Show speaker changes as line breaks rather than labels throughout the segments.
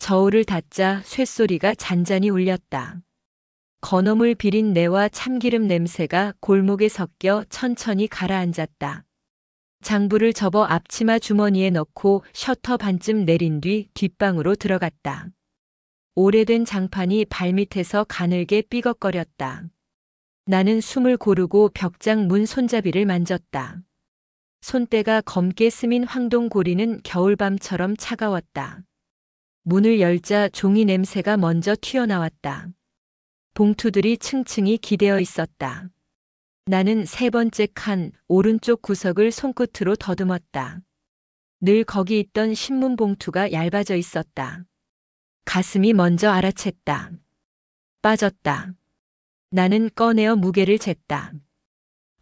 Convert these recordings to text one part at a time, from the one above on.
저울을 닫자 쇳소리가 잔잔히 울렸다. 건어물 비린내와 참기름 냄새가 골목에 섞여 천천히 가라앉았다. 장부를 접어 앞치마 주머니에 넣고 셔터 반쯤 내린 뒤 뒷방으로 들어갔다. 오래된 장판이 발밑에서 가늘게 삐걱거렸다. 나는 숨을 고르고 벽장 문 손잡이를 만졌다. 손때가 검게 스민 황동고리는 겨울밤처럼 차가웠다. 문을 열자 종이 냄새가 먼저 튀어나왔다. 봉투들이 층층이 기대어 있었다. 나는 세 번째 칸 오른쪽 구석을 손끝으로 더듬었다. 늘 거기 있던 신문 봉투가 얇아져 있었다. 가슴이 먼저 알아챘다. 빠졌다. 나는 꺼내어 무게를 쟀다.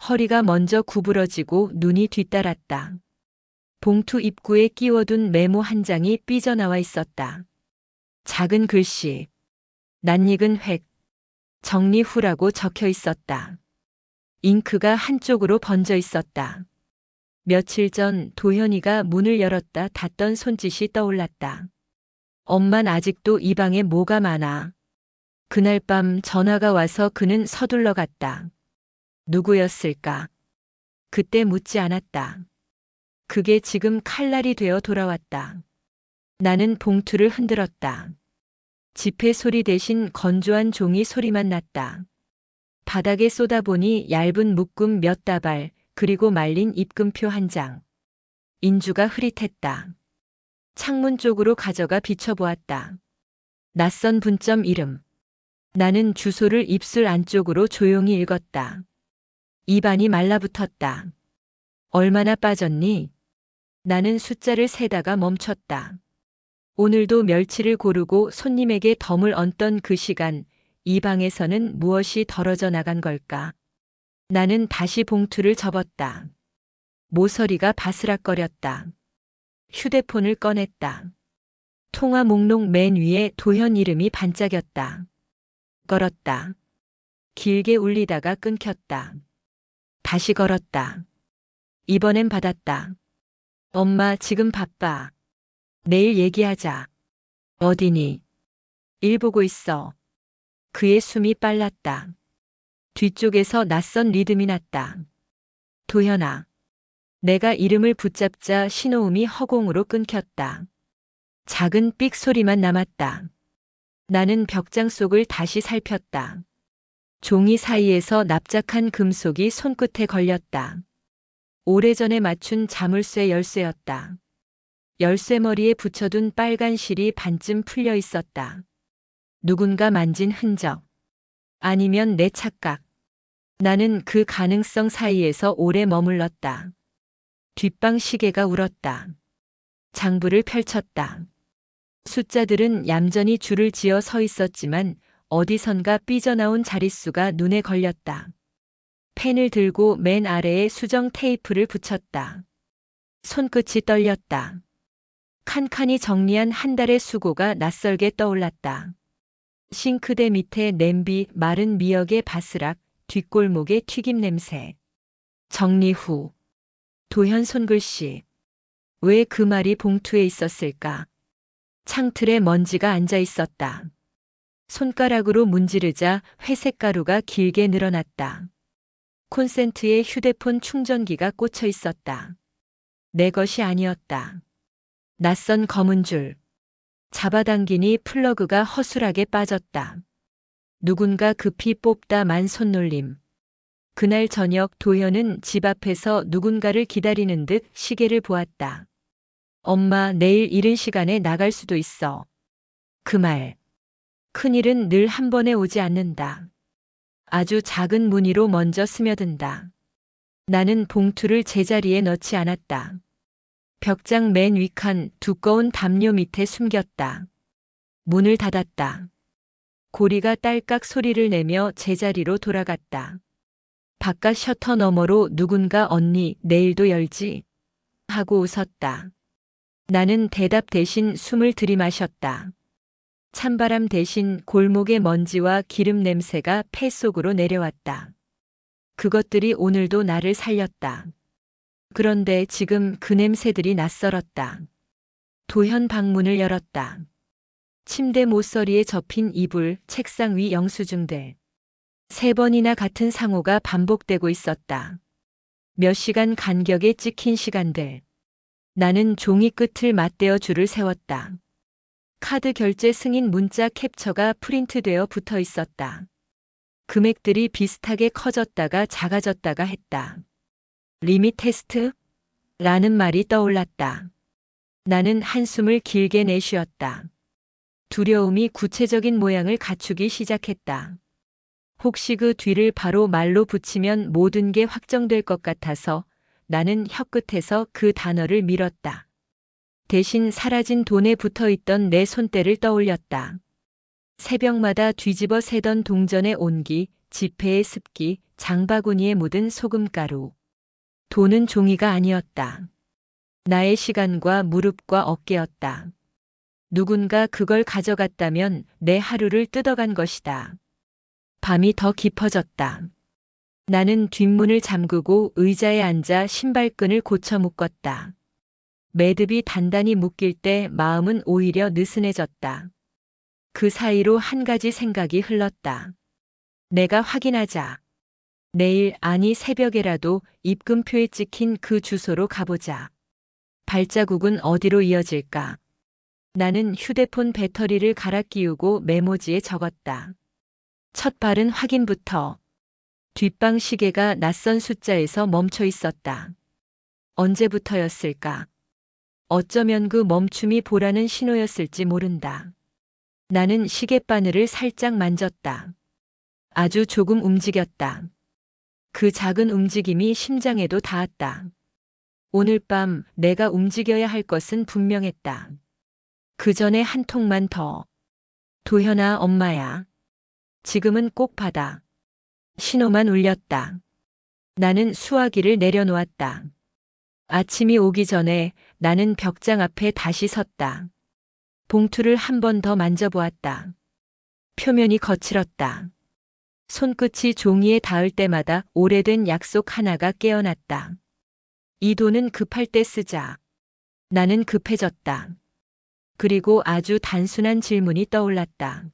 허리가 먼저 구부러지고 눈이 뒤따랐다. 봉투 입구에 끼워둔 메모 한 장이 삐져나와 있었다. 작은 글씨. 낯익은 획. 정리 후라고 적혀 있었다. 잉크가 한쪽으로 번져 있었다. 며칠 전 도현이가 문을 열었다 닫던 손짓이 떠올랐다. 엄만 아직도 이 방에 뭐가 많아. 그날 밤 전화가 와서 그는 서둘러 갔다. 누구였을까? 그때 묻지 않았다. 그게 지금 칼날이 되어 돌아왔다. 나는 봉투를 흔들었다. 지폐 소리 대신 건조한 종이 소리만 났다. 바닥에 쏟아보니 얇은 묶음 몇 다발, 그리고 말린 입금표 한 장. 인주가 흐릿했다. 창문 쪽으로 가져가 비춰보았다. 낯선 분점 이름. 나는 주소를 입술 안쪽으로 조용히 읽었다. 입안이 말라붙었다. 얼마나 빠졌니? 나는 숫자를 세다가 멈췄다. 오늘도 멸치를 고르고 손님에게 덤을 얹던 그 시간, 이 방에서는 무엇이 덜어져 나간 걸까? 나는 다시 봉투를 접었다. 모서리가 바스락거렸다. 휴대폰을 꺼냈다. 통화 목록 맨 위에 도현 이름이 반짝였다. 걸었다. 길게 울리다가 끊겼다. 다시 걸었다. 이번엔 받았다. 엄마 지금 바빠. 내일 얘기하자. 어디니? 일 보고 있어. 그의 숨이 빨랐다. 뒤쪽에서 낯선 리듬이 났다. 도현아. 내가 이름을 붙잡자 신호음이 허공으로 끊겼다. 작은 삑 소리만 남았다. 나는 벽장 속을 다시 살폈다. 종이 사이에서 납작한 금속이 손끝에 걸렸다. 오래전에 맞춘 자물쇠 열쇠였다. 열쇠머리에 붙여둔 빨간 실이 반쯤 풀려 있었다. 누군가 만진 흔적. 아니면 내 착각. 나는 그 가능성 사이에서 오래 머물렀다. 뒷방 시계가 울었다. 장부를 펼쳤다. 숫자들은 얌전히 줄을 지어 서 있었지만 어디선가 삐져나온 자릿수가 눈에 걸렸다. 펜을 들고 맨 아래에 수정 테이프를 붙였다. 손끝이 떨렸다. 칸칸이 정리한 한 달의 수고가 낯설게 떠올랐다. 싱크대 밑에 냄비, 마른 미역의 바스락, 뒷골목의 튀김 냄새. 정리 후. 도현 손글씨. 왜 그 말이 봉투에 있었을까? 창틀에 먼지가 앉아 있었다. 손가락으로 문지르자 회색 가루가 길게 늘어났다. 콘센트에 휴대폰 충전기가 꽂혀 있었다. 내 것이 아니었다. 낯선 검은 줄. 잡아당기니 플러그가 허술하게 빠졌다. 누군가 급히 뽑다 만 손놀림. 그날 저녁 도현은 집 앞에서 누군가를 기다리는 듯 시계를 보았다. 엄마, 내일 이른 시간에 나갈 수도 있어. 그 말. 큰일은 늘 한 번에 오지 않는다. 아주 작은 무늬로 먼저 스며든다. 나는 봉투를 제자리에 넣지 않았다. 벽장 맨 위칸 두꺼운 담요 밑에 숨겼다. 문을 닫았다. 고리가 딸깍 소리를 내며 제자리로 돌아갔다. 바깥 셔터 너머로 누군가 언니 내일도 열지? 하고 웃었다. 나는 대답 대신 숨을 들이마셨다. 찬바람 대신 골목의 먼지와 기름 냄새가 폐 속으로 내려왔다. 그것들이 오늘도 나를 살렸다. 그런데 지금 그 냄새들이 낯설었다. 도현 방문을 열었다. 침대 모서리에 접힌 이불, 책상 위 영수증들. 3번이나 같은 상호가 반복되고 있었다. 몇 시간 간격에 찍힌 시간들. 나는 종이 끝을 맞대어 줄을 세웠다. 카드 결제 승인 문자 캡처가 프린트되어 붙어 있었다. 금액들이 비슷하게 커졌다가 작아졌다가 했다. 리밋 테스트? 라는 말이 떠올랐다. 나는 한숨을 길게 내쉬었다. 두려움이 구체적인 모양을 갖추기 시작했다. 혹시 그 뒤를 바로 말로 붙이면 모든 게 확정될 것 같아서 나는 혀끝에서 그 단어를 밀었다. 대신 사라진 돈에 붙어 있던 내 손때를 떠올렸다. 새벽마다 뒤집어 세던 동전의 온기, 지폐의 습기, 장바구니에 묻은 소금가루. 돈은 종이가 아니었다. 나의 시간과 무릎과 어깨였다. 누군가 그걸 가져갔다면 내 하루를 뜯어간 것이다. 밤이 더 깊어졌다. 나는 뒷문을 잠그고 의자에 앉아 신발끈을 고쳐 묶었다. 매듭이 단단히 묶일 때 마음은 오히려 느슨해졌다. 그 사이로 한 가지 생각이 흘렀다. 내가 확인하자. 내일 아니 새벽에라도 입금표에 찍힌 그 주소로 가보자. 발자국은 어디로 이어질까? 나는 휴대폰 배터리를 갈아 끼우고 메모지에 적었다. 첫 발은 확인부터. 뒷방 시계가 낯선 숫자에서 멈춰 있었다. 언제부터였을까? 어쩌면 그 멈춤이 보라는 신호였을지 모른다. 나는 시계바늘을 살짝 만졌다. 아주 조금 움직였다. 그 작은 움직임이 심장에도 닿았다. 오늘 밤 내가 움직여야 할 것은 분명했다. 그 전에 한 통만 더. 도현아, 엄마야. 지금은 꼭 받아. 신호만 울렸다. 나는 수화기를 내려놓았다. 아침이 오기 전에 나는 벽장 앞에 다시 섰다. 봉투를 한 번 더 만져보았다. 표면이 거칠었다. 손끝이 종이에 닿을 때마다 오래된 약속 하나가 깨어났다. 이 돈은 급할 때 쓰자. 나는 급해졌다. 그리고 아주 단순한 질문이 떠올랐다.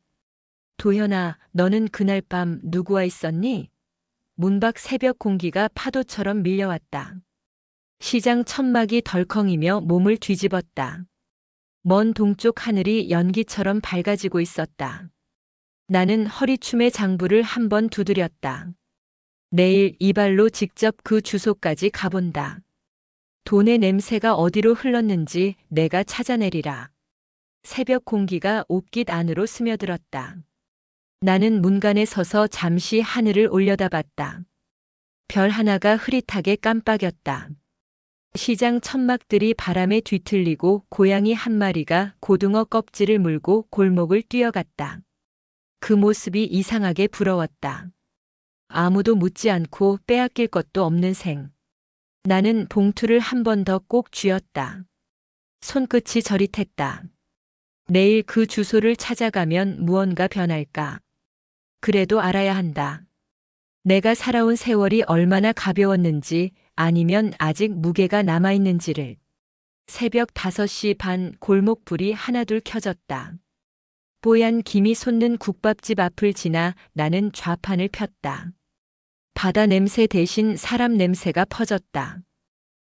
도현아, 너는 그날 밤 누구와 있었니? 문 밖 새벽 공기가 파도처럼 밀려왔다. 시장 천막이 덜컹이며 몸을 뒤집었다. 먼 동쪽 하늘이 연기처럼 밝아지고 있었다. 나는 허리춤의 장부를 한 번 두드렸다. 내일 이 발로 직접 그 주소까지 가본다. 돈의 냄새가 어디로 흘렀는지 내가 찾아내리라. 새벽 공기가 옷깃 안으로 스며들었다. 나는 문간에 서서 잠시 하늘을 올려다봤다. 별 하나가 흐릿하게 깜빡였다. 시장 천막들이 바람에 뒤틀리고 고양이 한 마리가 고등어 껍질을 물고 골목을 뛰어갔다. 그 모습이 이상하게 부러웠다. 아무도 묻지 않고 빼앗길 것도 없는 생. 나는 봉투를 한 번 더 꼭 쥐었다. 손끝이 저릿했다. 내일 그 주소를 찾아가면 무언가 변할까? 그래도 알아야 한다. 내가 살아온 세월이 얼마나 가벼웠는지 아니면 아직 무게가 남아있는지를. 새벽 5시 반 골목불이 하나둘 켜졌다. 뽀얀 김이 솟는 국밥집 앞을 지나 나는 좌판을 폈다. 바다 냄새 대신 사람 냄새가 퍼졌다.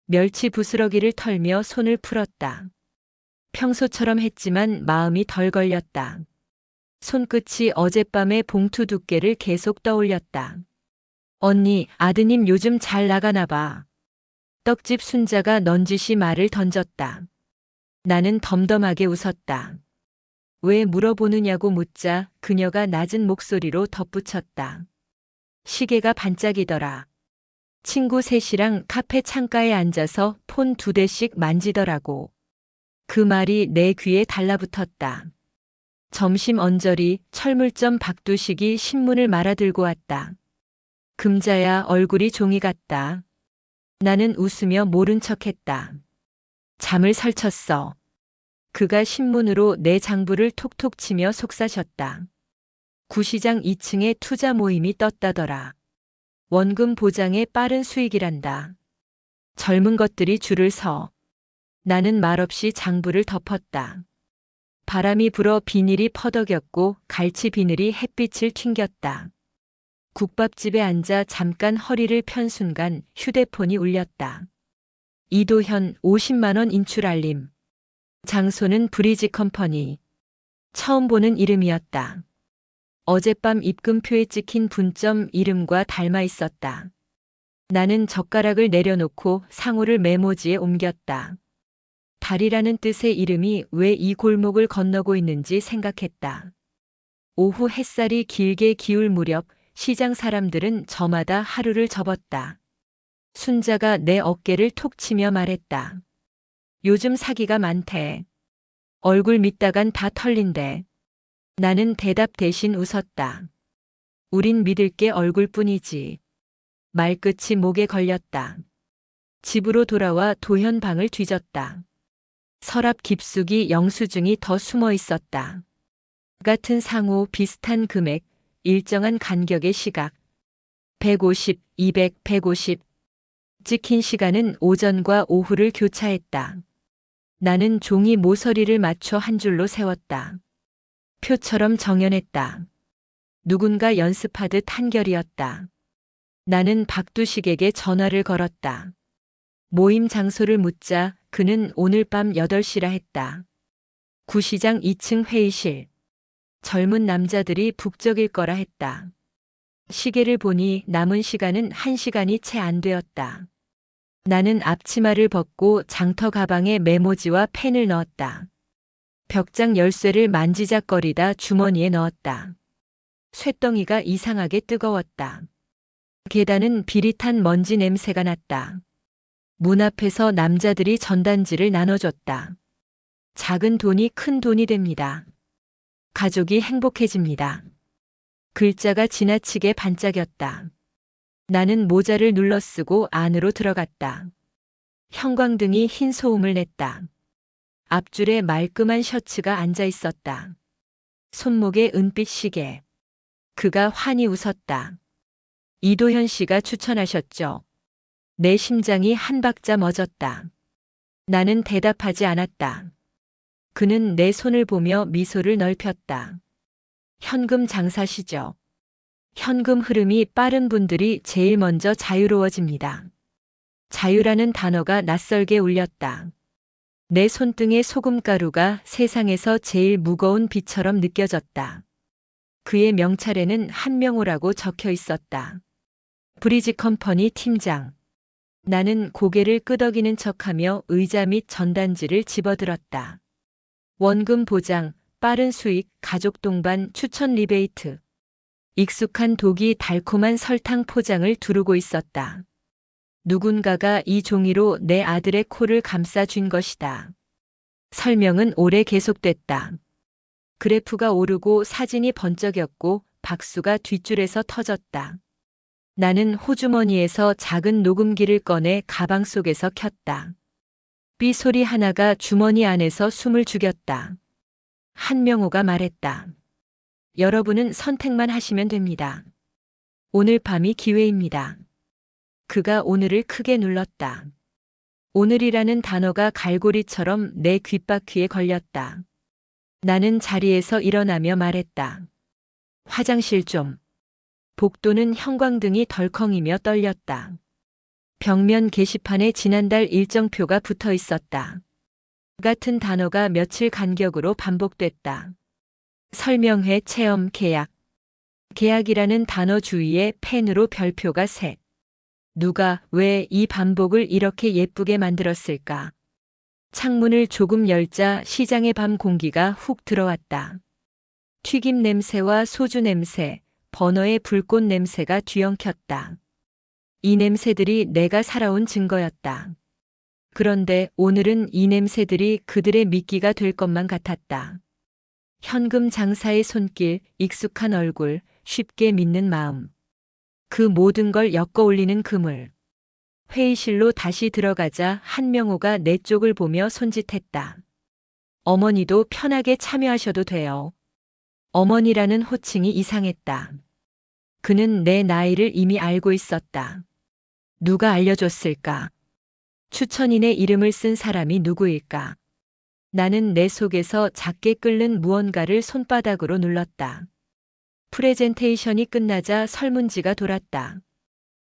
멸치 부스러기를 털며 손을 풀었다. 평소처럼 했지만 마음이 덜 걸렸다. 손끝이 어젯밤의 봉투 두께를 계속 떠올렸다. 언니, 아드님 요즘 잘 나가나 봐. 떡집 순자가 넌지시 말을 던졌다. 나는 덤덤하게 웃었다. 왜 물어보느냐고 묻자 그녀가 낮은 목소리로 덧붙였다. 시계가 반짝이더라. 친구 셋이랑 카페 창가에 앉아서 폰 2대씩 만지더라고. 그 말이 내 귀에 달라붙었다. 점심 언저리 철물점 박두식이 신문을 말아들고 왔다. 금자야, 얼굴이 종이 같다. 나는 웃으며 모른 척했다. 잠을 설쳤어. 그가 신문으로 내 장부를 톡톡 치며 속사셨다. 구시장 2층에 투자 모임이 떴다더라. 원금 보장에 빠른 수익이란다. 젊은 것들이 줄을 서. 나는 말없이 장부를 덮었다. 바람이 불어 비닐이 퍼덕였고 갈치 비늘이 햇빛을 튕겼다. 국밥집에 앉아 잠깐 허리를 편 순간 휴대폰이 울렸다. 이도현 50만 원 인출 알림. 장소는 브리지 컴퍼니. 처음 보는 이름이었다. 어젯밤 입금표에 찍힌 분점 이름과 닮아 있었다. 나는 젓가락을 내려놓고 상호를 메모지에 옮겼다. 달이라는 뜻의 이름이 왜 이 골목을 건너고 있는지 생각했다. 오후 햇살이 길게 기울 무렵 시장 사람들은 저마다 하루를 접었다. 순자가 내 어깨를 톡 치며 말했다. 요즘 사기가 많대. 얼굴 믿다간 다 털린대. 나는 대답 대신 웃었다. 우린 믿을 게 얼굴뿐이지. 말끝이 목에 걸렸다. 집으로 돌아와 도현 방을 뒤졌다. 서랍 깊숙이 영수증이 더 숨어 있었다. 같은 상호, 비슷한 금액, 일정한 간격의 시각. 150, 200, 150. 찍힌 시간은 오전과 오후를 교차했다. 나는 종이 모서리를 맞춰 한 줄로 세웠다. 표처럼 정연했다. 누군가 연습하듯 한결이었다. 나는 박두식에게 전화를 걸었다. 모임 장소를 묻자 그는 오늘 밤 8시라 했다. 구시장 2층 회의실. 젊은 남자들이 북적일 거라 했다. 시계를 보니 남은 시간은 1시간이 채 안 되었다. 나는 앞치마를 벗고 장터 가방에 메모지와 펜을 넣었다. 벽장 열쇠를 만지작거리다 주머니에 넣었다. 쇳덩이가 이상하게 뜨거웠다. 계단은 비릿한 먼지 냄새가 났다. 문 앞에서 남자들이 전단지를 나눠줬다. 작은 돈이 큰 돈이 됩니다. 가족이 행복해집니다. 글자가 지나치게 반짝였다. 나는 모자를 눌러쓰고 안으로 들어갔다. 형광등이 흰 소음을 냈다. 앞줄에 말끔한 셔츠가 앉아 있었다. 손목에 은빛 시계. 그가 환히 웃었다. 이도현 씨가 추천하셨죠. 내 심장이 한 박자 멎었다. 나는 대답하지 않았다. 그는 내 손을 보며 미소를 넓혔다. 현금 장사시죠. 현금 흐름이 빠른 분들이 제일 먼저 자유로워집니다. 자유라는 단어가 낯설게 울렸다. 내 손등의 소금가루가 세상에서 제일 무거운 비처럼 느껴졌다. 그의 명찰에는 한명호라고 적혀 있었다. 브리지 컴퍼니 팀장. 나는 고개를 끄덕이는 척하며 의자 및 전단지를 집어들었다. 원금 보장, 빠른 수익, 가족 동반, 추천 리베이트. 익숙한 독이 달콤한 설탕 포장을 두르고 있었다. 누군가가 이 종이로 내 아들의 코를 감싸준 것이다. 설명은 오래 계속됐다. 그래프가 오르고 사진이 번쩍였고 박수가 뒷줄에서 터졌다. 나는 호주머니에서 작은 녹음기를 꺼내 가방 속에서 켰다. 삐 소리 하나가 주머니 안에서 숨을 죽였다. 한명호가 말했다. 여러분은 선택만 하시면 됩니다. 오늘 밤이 기회입니다. 그가 오늘을 크게 눌렀다. 오늘이라는 단어가 갈고리처럼 내 귓바퀴에 걸렸다. 나는 자리에서 일어나며 말했다. 화장실 좀. 복도는 형광등이 덜컹이며 떨렸다. 벽면 게시판에 지난달 일정표가 붙어 있었다. 같은 단어가 며칠 간격으로 반복됐다. 설명회, 체험, 계약. 계약이라는 단어 주위에 펜으로 별표가 셋. 누가 왜 이 반복을 이렇게 예쁘게 만들었을까? 창문을 조금 열자 시장의 밤 공기가 훅 들어왔다. 튀김 냄새와 소주 냄새, 버너의 불꽃 냄새가 뒤엉켰다. 이 냄새들이 내가 살아온 증거였다. 그런데 오늘은 이 냄새들이 그들의 미끼가 될 것만 같았다. 현금 장사의 손길, 익숙한 얼굴, 쉽게 믿는 마음. 그 모든 걸 엮어 올리는 그물. 회의실로 다시 들어가자 한명호가 내 쪽을 보며 손짓했다. 어머니도 편하게 참여하셔도 돼요. 어머니라는 호칭이 이상했다. 그는 내 나이를 이미 알고 있었다. 누가 알려줬을까? 추천인의 이름을 쓴 사람이 누구일까? 나는 내 속에서 작게 끓는 무언가를 손바닥으로 눌렀다. 프레젠테이션이 끝나자 설문지가 돌았다.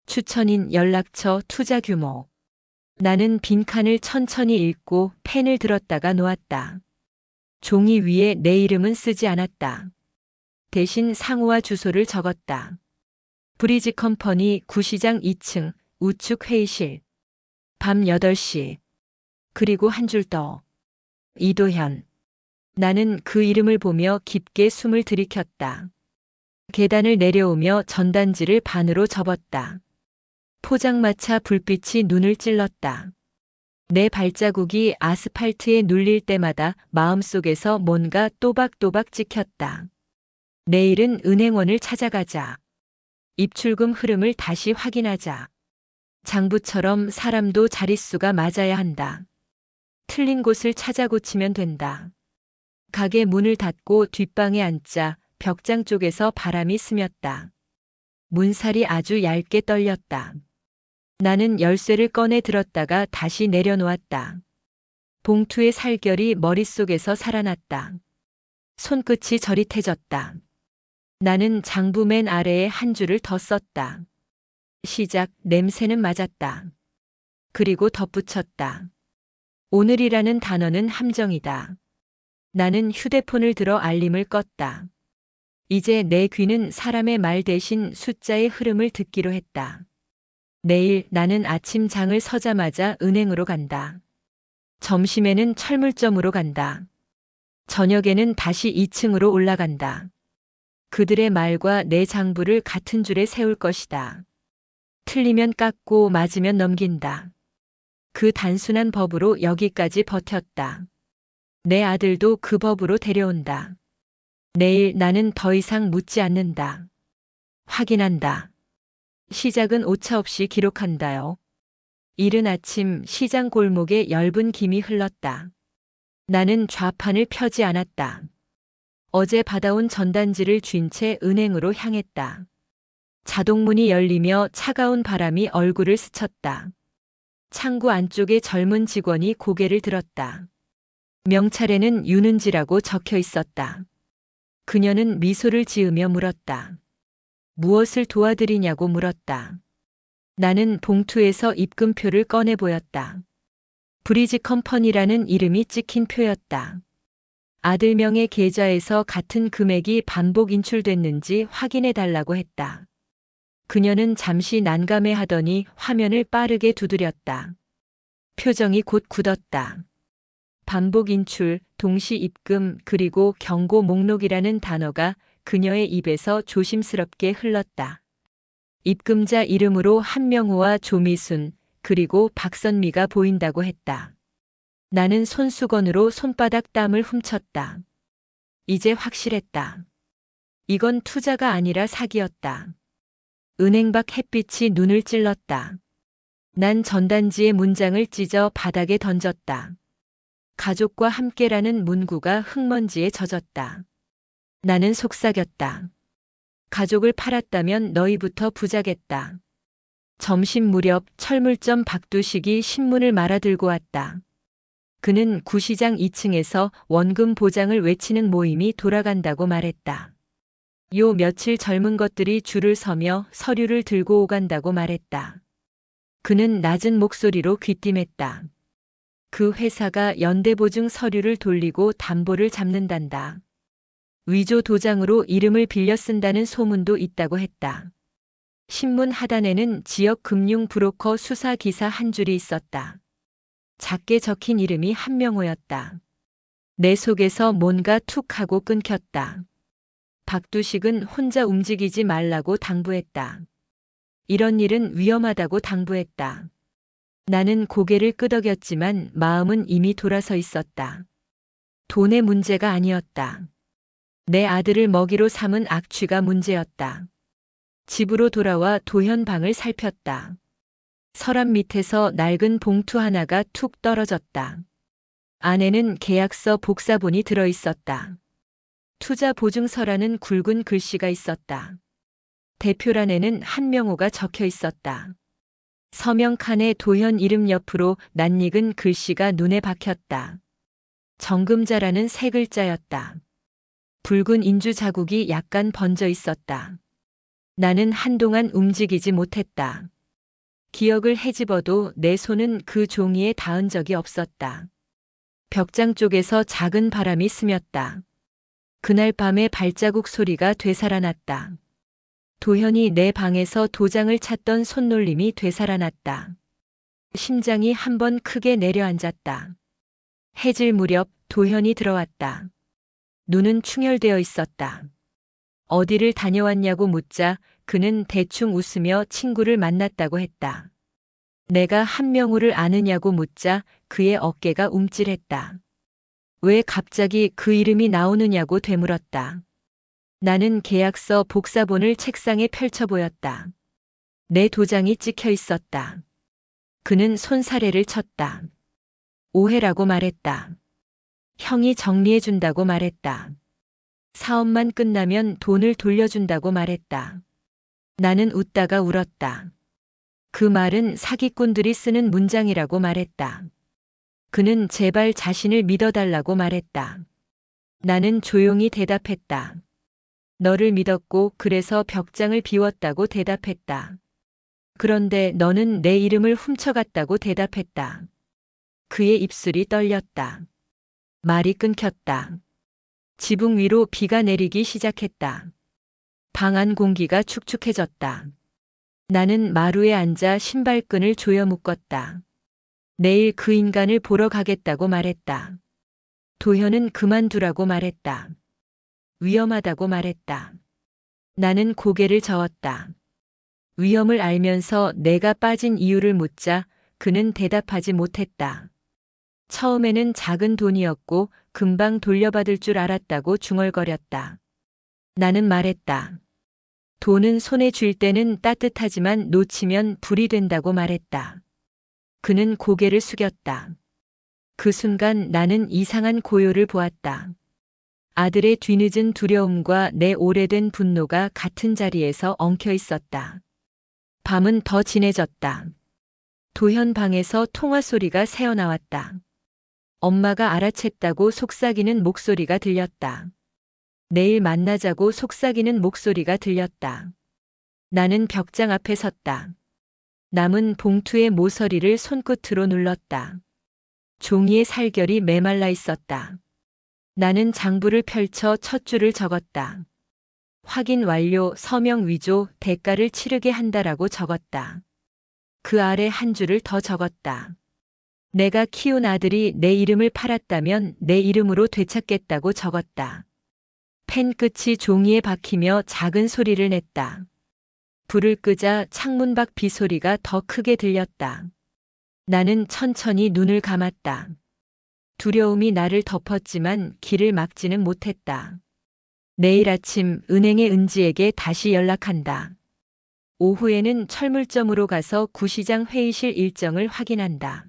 추천인, 연락처, 투자 규모. 나는 빈칸을 천천히 읽고 펜을 들었다가 놓았다. 종이 위에 내 이름은 쓰지 않았다. 대신 상호와 주소를 적었다. 브리지 컴퍼니 구시장 2층 우측 회의실. 밤 8시. 그리고 한 줄 더. 이도현. 나는 그 이름을 보며 깊게 숨을 들이켰다. 계단을 내려오며 전단지를 반으로 접었다. 포장마차 불빛이 눈을 찔렀다. 내 발자국이 아스팔트에 눌릴 때마다 마음속에서 뭔가 또박또박 찍혔다. 내일은 은행원을 찾아가자. 입출금 흐름을 다시 확인하자. 장부처럼 사람도 자릿수가 맞아야 한다. 틀린 곳을 찾아 고치면 된다. 가게 문을 닫고 뒷방에 앉자 벽장 쪽에서 바람이 스몄다. 문살이 아주 얇게 떨렸다. 나는 열쇠를 꺼내 들었다가 다시 내려놓았다. 봉투의 살결이 머릿속에서 살아났다. 손끝이 저릿해졌다. 나는 장부 맨 아래에 한 줄을 더 썼다. 시작, 냄새는 맞았다. 그리고 덧붙였다. 오늘이라는 단어는 함정이다. 나는 휴대폰을 들어 알림을 껐다. 이제 내 귀는 사람의 말 대신 숫자의 흐름을 듣기로 했다. 내일 나는 아침 장을 서자마자 은행으로 간다. 점심에는 철물점으로 간다. 저녁에는 다시 2층으로 올라간다. 그들의 말과 내 장부를 같은 줄에 세울 것이다. 틀리면 깎고 맞으면 넘긴다. 그 단순한 법으로 여기까지 버텼다. 내 아들도 그 법으로 데려온다. 내일 나는 더 이상 묻지 않는다. 확인한다. 시작은 오차 없이 기록한다요. 이른 아침 시장 골목에 엷은 김이 흘렀다. 나는 좌판을 펴지 않았다. 어제 받아온 전단지를 쥔 채 은행으로 향했다. 자동문이 열리며 차가운 바람이 얼굴을 스쳤다. 창구 안쪽에 젊은 직원이 고개를 들었다. 명찰에는 윤은지라고 적혀 있었다. 그녀는 미소를 지으며 물었다. 무엇을 도와드리냐고 물었다. 나는 봉투에서 입금표를 꺼내 보였다. 브리지 컴퍼니라는 이름이 찍힌 표였다. 아들명의 계좌에서 같은 금액이 반복 인출됐는지 확인해 달라고 했다. 그녀는 잠시 난감해하더니 화면을 빠르게 두드렸다. 표정이 곧 굳었다. 반복 인출, 동시 입금, 그리고 경고 목록이라는 단어가 그녀의 입에서 조심스럽게 흘렀다. 입금자 이름으로 한명호와 조미순, 그리고 박선미가 보인다고 했다. 나는 손수건으로 손바닥 땀을 훔쳤다. 이제 확실했다. 이건 투자가 아니라 사기였다. 은행 밖 햇빛이 눈을 찔렀다. 난 전단지의 문장을 찢어 바닥에 던졌다. 가족과 함께라는 문구가 흙먼지에 젖었다. 나는 속삭였다. 가족을 팔았다면 너희부터 부자겠다. 점심 무렵 철물점 박두식이 신문을 말아들고 왔다. 그는 구시장 2층에서 원금 보장을 외치는 모임이 돌아간다고 말했다. 요 며칠 젊은 것들이 줄을 서며 서류를 들고 오간다고 말했다. 그는 낮은 목소리로 귀띔했다. 그 회사가 연대보증 서류를 돌리고 담보를 잡는단다. 위조 도장으로 이름을 빌려 쓴다는 소문도 있다고 했다. 신문 하단에는 지역 금융 브로커 수사 기사 한 줄이 있었다. 작게 적힌 이름이 한명호였다. 내 속에서 뭔가 툭 하고 끊겼다. 박두식은 혼자 움직이지 말라고 당부했다. 이런 일은 위험하다고 당부했다. 나는 고개를 끄덕였지만 마음은 이미 돌아서 있었다. 돈의 문제가 아니었다. 내 아들을 먹이로 삼은 악취가 문제였다. 집으로 돌아와 도현 방을 살폈다. 서랍 밑에서 낡은 봉투 하나가 툭 떨어졌다. 안에는 계약서 복사본이 들어있었다. 투자 보증서라는 굵은 글씨가 있었다. 대표란에는 한명호가 적혀 있었다. 서명 칸에 도현 이름 옆으로 낯익은 글씨가 눈에 박혔다. 정금자라는 세 글자였다. 붉은 인주 자국이 약간 번져 있었다. 나는 한동안 움직이지 못했다. 기억을 헤집어도 내 손은 그 종이에 닿은 적이 없었다. 벽장 쪽에서 작은 바람이 스쳤다. 그날 밤의 발자국 소리가 되살아났다. 도현이 내 방에서 도장을 찾던 손놀림이 되살아났다. 심장이 한번 크게 내려앉았다. 해질 무렵 도현이 들어왔다. 눈은 충혈되어 있었다. 어디를 다녀왔냐고 묻자 그는 대충 웃으며 친구를 만났다고 했다. 내가 한명우를 아느냐고 묻자 그의 어깨가 움찔했다. 왜 갑자기 그 이름이 나오느냐고 되물었다. 나는 계약서 복사본을 책상에 펼쳐 보였다. 내 도장이 찍혀 있었다. 그는 손사래를 쳤다. 오해라고 말했다. 형이 정리해준다고 말했다. 사업만 끝나면 돈을 돌려준다고 말했다. 나는 웃다가 울었다. 그 말은 사기꾼들이 쓰는 문장이라고 말했다. 그는 제발 자신을 믿어달라고 말했다. 나는 조용히 대답했다. 너를 믿었고 그래서 벽장을 비웠다고 대답했다. 그런데 너는 내 이름을 훔쳐갔다고 대답했다. 그의 입술이 떨렸다. 말이 끊겼다. 지붕 위로 비가 내리기 시작했다. 방 안 공기가 축축해졌다. 나는 마루에 앉아 신발끈을 조여 묶었다. 내일 그 인간을 보러 가겠다고 말했다. 도현은 그만두라고 말했다. 위험하다고 말했다. 나는 고개를 저었다. 위험을 알면서 내가 빠진 이유를 묻자 그는 대답하지 못했다. 처음에는 작은 돈이었고 금방 돌려받을 줄 알았다고 중얼거렸다. 나는 말했다. 돈은 손에 쥘 때는 따뜻하지만 놓치면 불이 된다고 말했다. 그는 고개를 숙였다. 그 순간 나는 이상한 고요를 보았다. 아들의 뒤늦은 두려움과 내 오래된 분노가 같은 자리에서 엉켜 있었다. 밤은 더 진해졌다. 도현 방에서 통화 소리가 새어나왔다. 엄마가 알아챘다고 속삭이는 목소리가 들렸다. 내일 만나자고 속삭이는 목소리가 들렸다. 나는 벽장 앞에 섰다. 남은 봉투의 모서리를 손끝으로 눌렀다. 종이의 살결이 메말라 있었다. 나는 장부를 펼쳐 첫 줄을 적었다. 확인 완료, 서명 위조, 대가를 치르게 한다라고 적었다. 그 아래 한 줄을 더 적었다. 내가 키운 아들이 내 이름을 팔았다면 내 이름으로 되찾겠다고 적었다. 펜 끝이 종이에 박히며 작은 소리를 냈다. 불을 끄자 창문 밖 비소리가 더 크게 들렸다. 나는 천천히 눈을 감았다. 두려움이 나를 덮었지만 길을 막지는 못했다. 내일 아침 은행의 은지에게 다시 연락한다. 오후에는 철물점으로 가서 구시장 회의실 일정을 확인한다.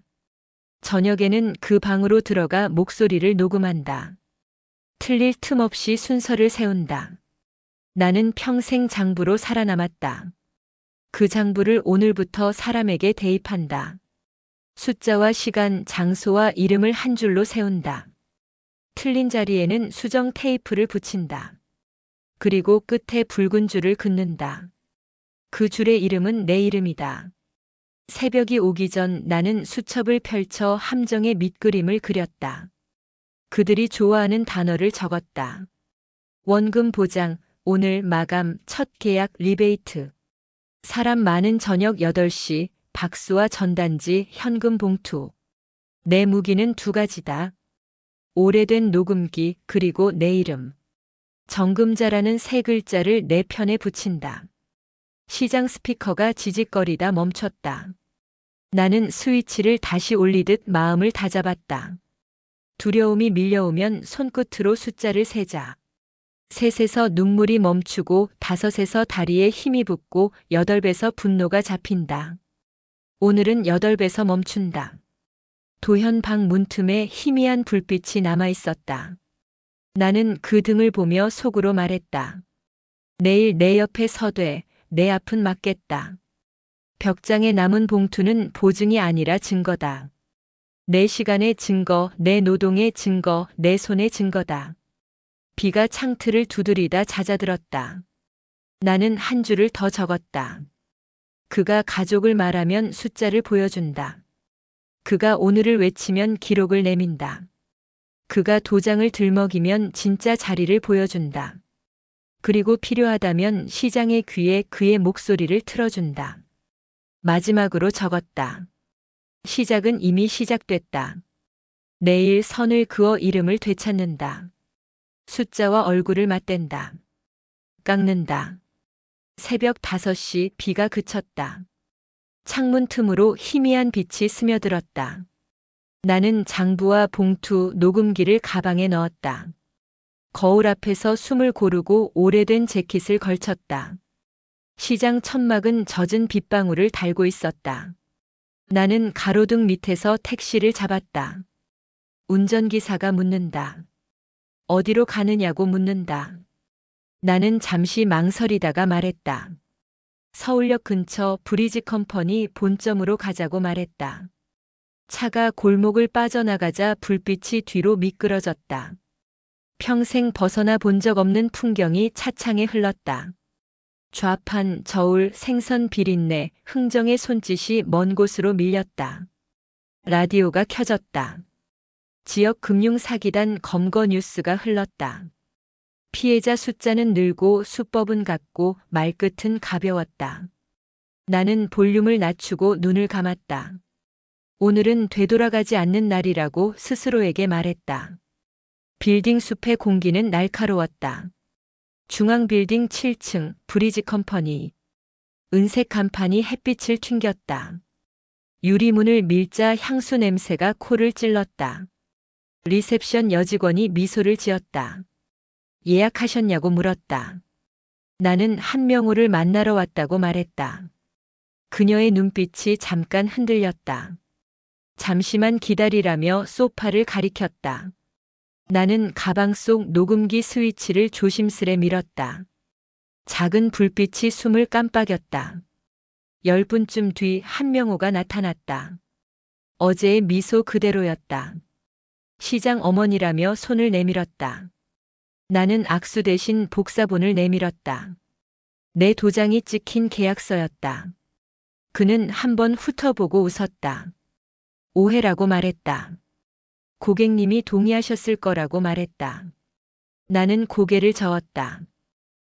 저녁에는 그 방으로 들어가 목소리를 녹음한다. 틀릴 틈 없이 순서를 세운다. 나는 평생 장부로 살아남았다. 그 장부를 오늘부터 사람에게 대입한다. 숫자와 시간, 장소와 이름을 한 줄로 세운다. 틀린 자리에는 수정 테이프를 붙인다. 그리고 끝에 붉은 줄을 긋는다. 그 줄의 이름은 내 이름이다. 새벽이 오기 전 나는 수첩을 펼쳐 함정의 밑그림을 그렸다. 그들이 좋아하는 단어를 적었다. 원금 보장, 오늘 마감, 첫 계약 리베이트. 사람 많은 저녁 8시, 박수와 전단지, 현금 봉투. 내 무기는 두 가지다. 오래된 녹음기, 그리고 내 이름. 정금자라는 세 글자를 내 편에 붙인다. 시장 스피커가 지직거리다 멈췄다. 나는 스위치를 다시 올리듯 마음을 다잡았다. 두려움이 밀려오면 손끝으로 숫자를 세자. 3에서 눈물이 멈추고 5에서 다리에 힘이 붙고 8에서 분노가 잡힌다. 오늘은 8에서 멈춘다. 도현 방 문틈에 희미한 불빛이 남아 있었다. 나는 그 등을 보며 속으로 말했다. 내일 내 옆에 서되 내 앞은 막겠다. 벽장에 남은 봉투는 보증이 아니라 증거다. 내 시간의 증거, 내 노동의 증거, 내 손의 증거다. 비가 창틀을 두드리다 잦아들었다. 나는 한 줄을 더 적었다. 그가 가족을 말하면 숫자를 보여준다. 그가 오늘을 외치면 기록을 내민다. 그가 도장을 들먹이면 진짜 자리를 보여준다. 그리고 필요하다면 시장의 귀에 그의 목소리를 틀어준다. 마지막으로 적었다. 시작은 이미 시작됐다. 내일 선을 그어 이름을 되찾는다. 숫자와 얼굴을 맞댄다. 깎는다. 새벽 5시 비가 그쳤다. 창문 틈으로 희미한 빛이 스며들었다. 나는 장부와 봉투, 녹음기를 가방에 넣었다. 거울 앞에서 숨을 고르고 오래된 재킷을 걸쳤다. 시장 천막은 젖은 빗방울을 달고 있었다. 나는 가로등 밑에서 택시를 잡았다. 운전기사가 묻는다. 어디로 가느냐고 묻는다. 나는 잠시 망설이다가 말했다. 서울역 근처 브리지 컴퍼니 본점으로 가자고 말했다. 차가 골목을 빠져나가자 불빛이 뒤로 미끄러졌다. 평생 벗어나 본 적 없는 풍경이 차창에 흘렀다. 좌판, 저울, 생선 비린내, 흥정의 손짓이 먼 곳으로 밀렸다. 라디오가 켜졌다. 지역 금융사기단 검거 뉴스가 흘렀다. 피해자 숫자는 늘고 수법은 같고 말끝은 가벼웠다. 나는 볼륨을 낮추고 눈을 감았다. 오늘은 되돌아가지 않는 날이라고 스스로에게 말했다. 빌딩 숲의 공기는 날카로웠다. 중앙 빌딩 7층 브리지 컴퍼니. 은색 간판이 햇빛을 튕겼다. 유리문을 밀자 향수 냄새가 코를 찔렀다. 리셉션 여직원이 미소를 지었다. 예약하셨냐고 물었다. 나는 한명호를 만나러 왔다고 말했다. 그녀의 눈빛이 잠깐 흔들렸다. 잠시만 기다리라며 소파를 가리켰다. 나는 가방 속 녹음기 스위치를 조심스레 밀었다. 작은 불빛이 숨을 깜빡였다. 10분쯤 뒤 한명호가 나타났다. 어제의 미소 그대로였다. 시장 어머니라며 손을 내밀었다. 나는 악수 대신 복사본을 내밀었다. 내 도장이 찍힌 계약서였다. 그는 한번 훑어보고 웃었다. 오해라고 말했다. 고객님이 동의하셨을 거라고 말했다. 나는 고개를 저었다.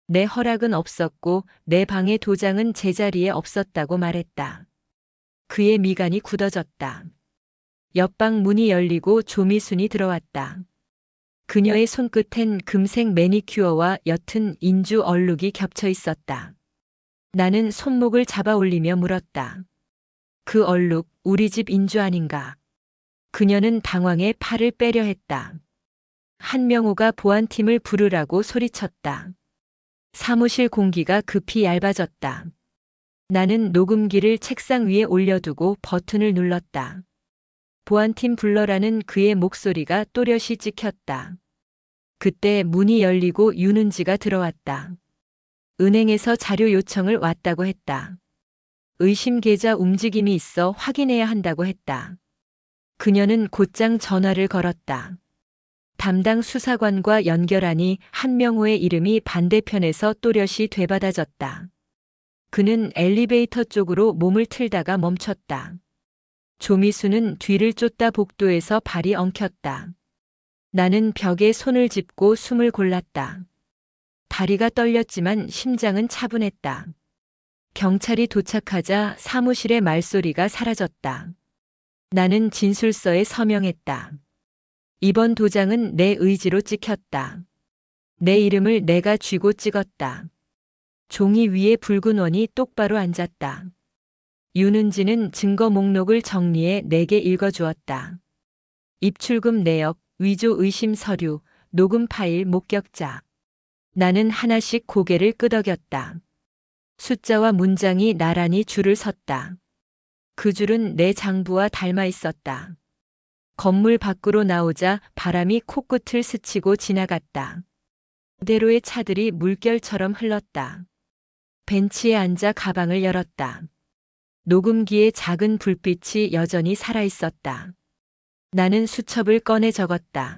내 허락은 없었고 내 방의 도장은 제자리에 없었다고 말했다. 그의 미간이 굳어졌다. 옆방 문이 열리고 조미순이 들어왔다. 그녀의 손끝엔 금색 매니큐어와 옅은 인주 얼룩이 겹쳐 있었다. 나는 손목을 잡아 올리며 물었다. 그 얼룩 우리 집 인주 아닌가? 그녀는 당황해 팔을 빼려 했다. 한명호가 보안팀을 부르라고 소리쳤다. 사무실 공기가 급히 얇아졌다. 나는 녹음기를 책상 위에 올려두고 버튼을 눌렀다. 보안팀 불러라는 그의 목소리가 또렷이 찍혔다. 그때 문이 열리고 윤은지가 들어왔다. 은행에서 자료 요청을 왔다고 했다. 의심 계좌 움직임이 있어 확인해야 한다고 했다. 그녀는 곧장 전화를 걸었다. 담당 수사관과 연결하니 한명호의 이름이 반대편에서 또렷이 되받아졌다. 그는 엘리베이터 쪽으로 몸을 틀다가 멈췄다. 조미수는 뒤를 쫓다 복도에서 발이 엉켰다. 나는 벽에 손을 짚고 숨을 골랐다. 다리가 떨렸지만 심장은 차분했다. 경찰이 도착하자 사무실의 말소리가 사라졌다. 나는 진술서에 서명했다. 이번 도장은 내 의지로 찍혔다. 내 이름을 내가 쥐고 찍었다. 종이 위에 붉은 원이 똑바로 앉았다. 윤은지는 증거 목록을 정리해 내게 읽어주었다. 입출금 내역, 위조 의심 서류, 녹음 파일 목격자. 나는 하나씩 고개를 끄덕였다. 숫자와 문장이 나란히 줄을 섰다. 그 줄은 내 장부와 닮아 있었다. 건물 밖으로 나오자 바람이 코끝을 스치고 지나갔다. 그대로의 차들이 물결처럼 흘렀다. 벤치에 앉아 가방을 열었다. 녹음기의 작은 불빛이 여전히 살아있었다. 나는 수첩을 꺼내 적었다.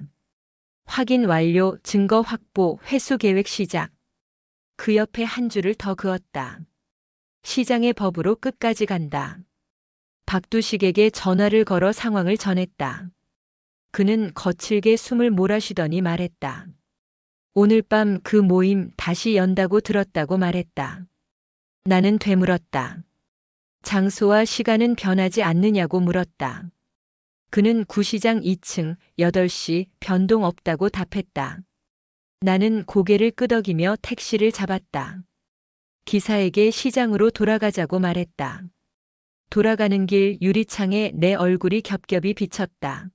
확인 완료, 증거 확보, 회수 계획 시작. 그 옆에 한 줄을 더 그었다. 시장의 법으로 끝까지 간다. 박두식에게 전화를 걸어 상황을 전했다. 그는 거칠게 숨을 몰아쉬더니 말했다. 오늘 밤 그 모임 다시 연다고 들었다고 말했다. 나는 되물었다. 장소와 시간은 변하지 않느냐고 물었다. 그는 구시장 2층 8시 변동 없다고 답했다. 나는 고개를 끄덕이며 택시를 잡았다. 기사에게 시장으로 돌아가자고 말했다. 돌아가는 길 유리창에 내 얼굴이 겹겹이 비쳤다.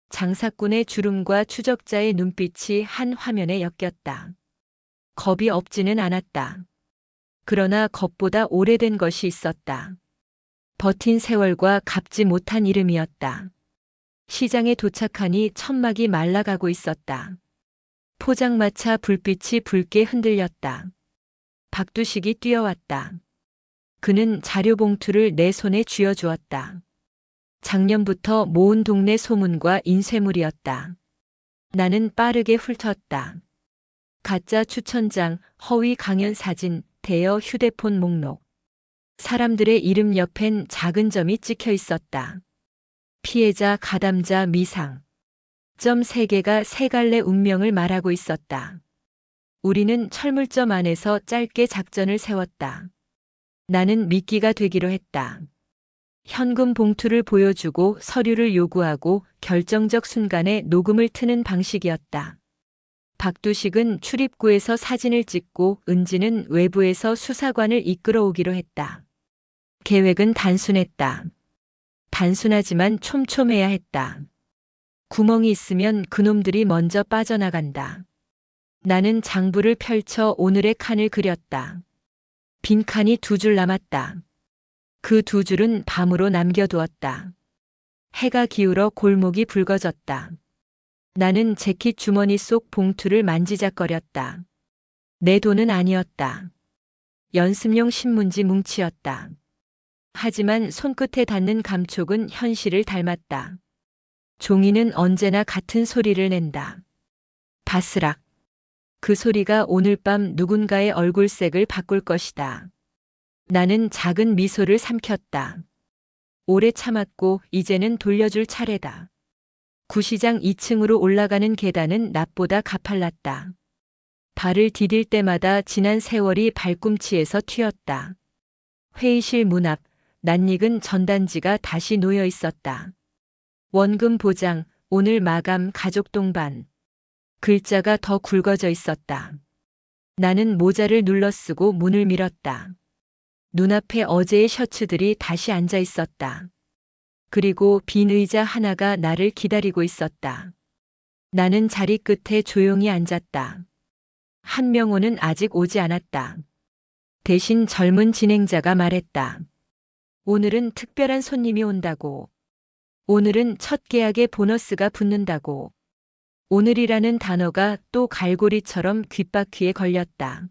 장사꾼의 주름과 추적자의 눈빛이 한 화면에 엮였다. 겁이 없지는 않았다. 그러나 겁보다 오래된 것이 있었다. 버틴 세월과 갚지 못한 이름이었다. 시장에 도착하니 천막이 말라가고 있었다. 포장마차 불빛이 붉게 흔들렸다. 박두식이 뛰어왔다. 그는 자료 봉투를 내 손에 쥐어주었다. 작년부터 모은 동네 소문과 인쇄물이었다. 나는 빠르게 훑었다. 가짜 추천장, 허위 강연 사진, 대여 휴대폰 목록. 사람들의 이름 옆엔 작은 점이 찍혀 있었다. 피해자, 가담자, 미상. 점 3개가 세 갈래 운명을 말하고 있었다. 우리는 철물점 안에서 짧게 작전을 세웠다. 나는 미끼가 되기로 했다. 현금 봉투를 보여주고 서류를 요구하고 결정적 순간에 녹음을 트는 방식이었다. 박두식은 출입구에서 사진을 찍고 은지는 외부에서 수사관을 이끌어오기로 했다. 계획은 단순했다. 단순하지만 촘촘해야 했다. 구멍이 있으면 그놈들이 먼저 빠져나간다. 나는 장부를 펼쳐 오늘의 칸을 그렸다. 빈 칸이 2줄 남았다. 그 2줄은 밤으로 남겨두었다. 해가 기울어 골목이 붉어졌다. 나는 재킷 주머니 속 봉투를 만지작거렸다. 내 돈은 아니었다. 연습용 신문지 뭉치였다. 하지만 손끝에 닿는 감촉은 현실을 닮았다. 종이는 언제나 같은 소리를 낸다. 바스락. 그 소리가 오늘 밤 누군가의 얼굴색을 바꿀 것이다. 나는 작은 미소를 삼켰다. 오래 참았고 이제는 돌려줄 차례다. 구시장 2층으로 올라가는 계단은 낮보다 가팔랐다. 발을 디딜 때마다 지난 세월이 발꿈치에서 튀었다. 회의실 문 앞, 낯익은 전단지가 다시 놓여 있었다. 원금 보장, 오늘 마감 가족 동반. 글자가 더 굵어져 있었다. 나는 모자를 눌러쓰고 문을 밀었다. 눈앞에 어제의 셔츠들이 다시 앉아 있었다. 그리고 빈 의자 하나가 나를 기다리고 있었다. 나는 자리 끝에 조용히 앉았다. 한명호는 아직 오지 않았다. 대신 젊은 진행자가 말했다. 오늘은 특별한 손님이 온다고. 오늘은 첫 계약에 보너스가 붙는다고. 오늘이라는 단어가 또 갈고리처럼 귓바퀴에 걸렸다.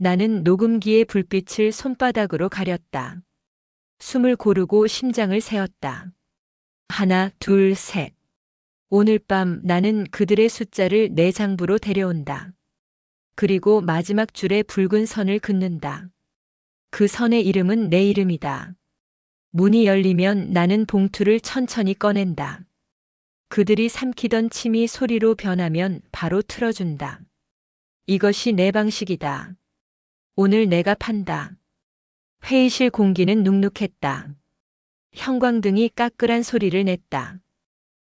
나는 녹음기의 불빛을 손바닥으로 가렸다. 숨을 고르고 심장을 세웠다. 하나, 둘, 셋. 오늘 밤 나는 그들의 숫자를 내 장부로 데려온다. 그리고 마지막 줄에 붉은 선을 긋는다. 그 선의 이름은 내 이름이다. 문이 열리면 나는 봉투를 천천히 꺼낸다. 그들이 삼키던 침이 소리로 변하면 바로 틀어준다. 이것이 내 방식이다. 오늘 내가 판다. 회의실 공기는 눅눅했다. 형광등이 까끌한 소리를 냈다.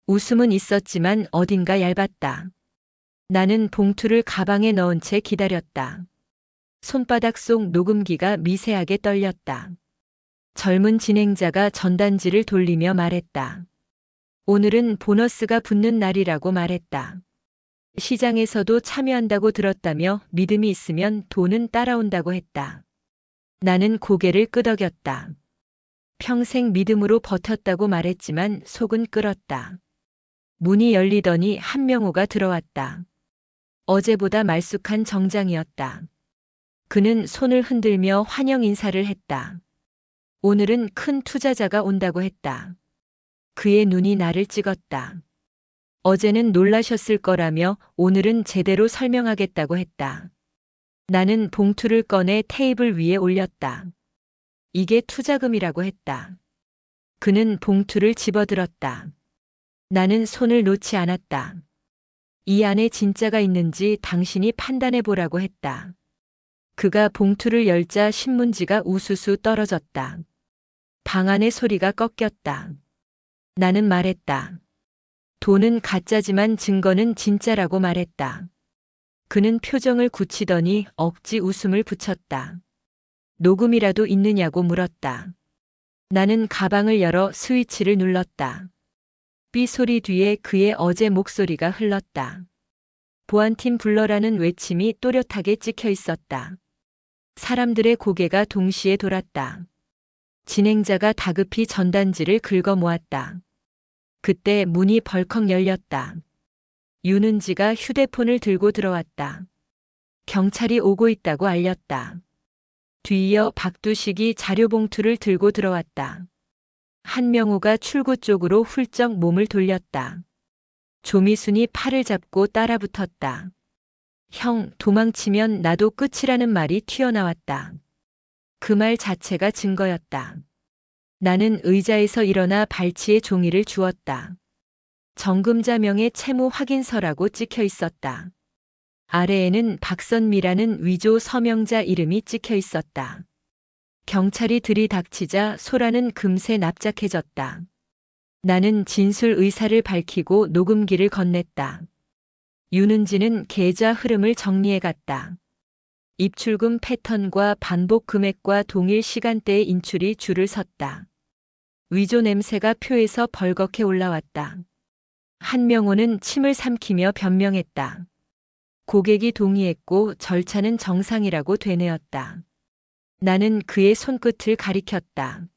웃음은 있었지만 어딘가 얇았다. 나는 봉투를 가방에 넣은 채 기다렸다. 손바닥 속 녹음기가 미세하게 떨렸다. 젊은 진행자가 전단지를 돌리며 말했다. 오늘은 보너스가 붙는 날이라고 말했다. 시장에서도 참여한다고 들었다며 믿음이 있으면 돈은 따라온다고 했다. 나는 고개를 끄덕였다. 평생 믿음으로 버텼다고 말했지만 속은 끓었다. 문이 열리더니 한명호가 들어왔다. 어제보다 말쑥한 정장이었다. 그는 손을 흔들며 환영 인사를 했다. 오늘은 큰 투자자가 온다고 했다. 그의 눈이 나를 찍었다. 어제는 놀라셨을 거라며 오늘은 제대로 설명하겠다고 했다. 나는 봉투를 꺼내 테이블 위에 올렸다. 이게 투자금이라고 했다. 그는 봉투를 집어들었다. 나는 손을 놓지 않았다. 이 안에 진짜가 있는지 당신이 판단해 보라고 했다. 그가 봉투를 열자 신문지가 우수수 떨어졌다. 방 안의 소리가 꺾였다. 나는 말했다. 돈은 가짜지만 증거는 진짜라고 말했다. 그는 표정을 굳히더니 억지 웃음을 붙였다. 녹음이라도 있느냐고 물었다. 나는 가방을 열어 스위치를 눌렀다. 삐 소리 뒤에 그의 어제 목소리가 흘렀다. 보안팀 불러라는 외침이 또렷하게 찍혀 있었다. 사람들의 고개가 동시에 돌았다. 진행자가 다급히 전단지를 긁어 모았다. 그때 문이 벌컥 열렸다. 윤은지가 휴대폰을 들고 들어왔다. 경찰이 오고 있다고 알렸다. 뒤이어 박두식이 자료봉투를 들고 들어왔다. 한명호가 출구 쪽으로 훌쩍 몸을 돌렸다. 조미순이 팔을 잡고 따라붙었다. 형, 도망치면 나도 끝이라는 말이 튀어나왔다. 그 말 자체가 증거였다. 나는 의자에서 일어나 발치에 종이를 주었다. 정금자명의 채무 확인서라고 찍혀 있었다. 아래에는 박선미라는 위조 서명자 이름이 찍혀 있었다. 경찰이 들이닥치자 소라는 금세 납작해졌다. 나는 진술 의사를 밝히고 녹음기를 건넸다. 윤은지는 계좌 흐름을 정리해갔다. 입출금 패턴과 반복 금액과 동일 시간대에 인출이 줄을 섰다. 위조 냄새가 표에서 벌겋게 올라왔다. 한명호는 침을 삼키며 변명했다. 고객이 동의했고 절차는 정상이라고 되뇌었다. 나는 그의 손끝을 가리켰다.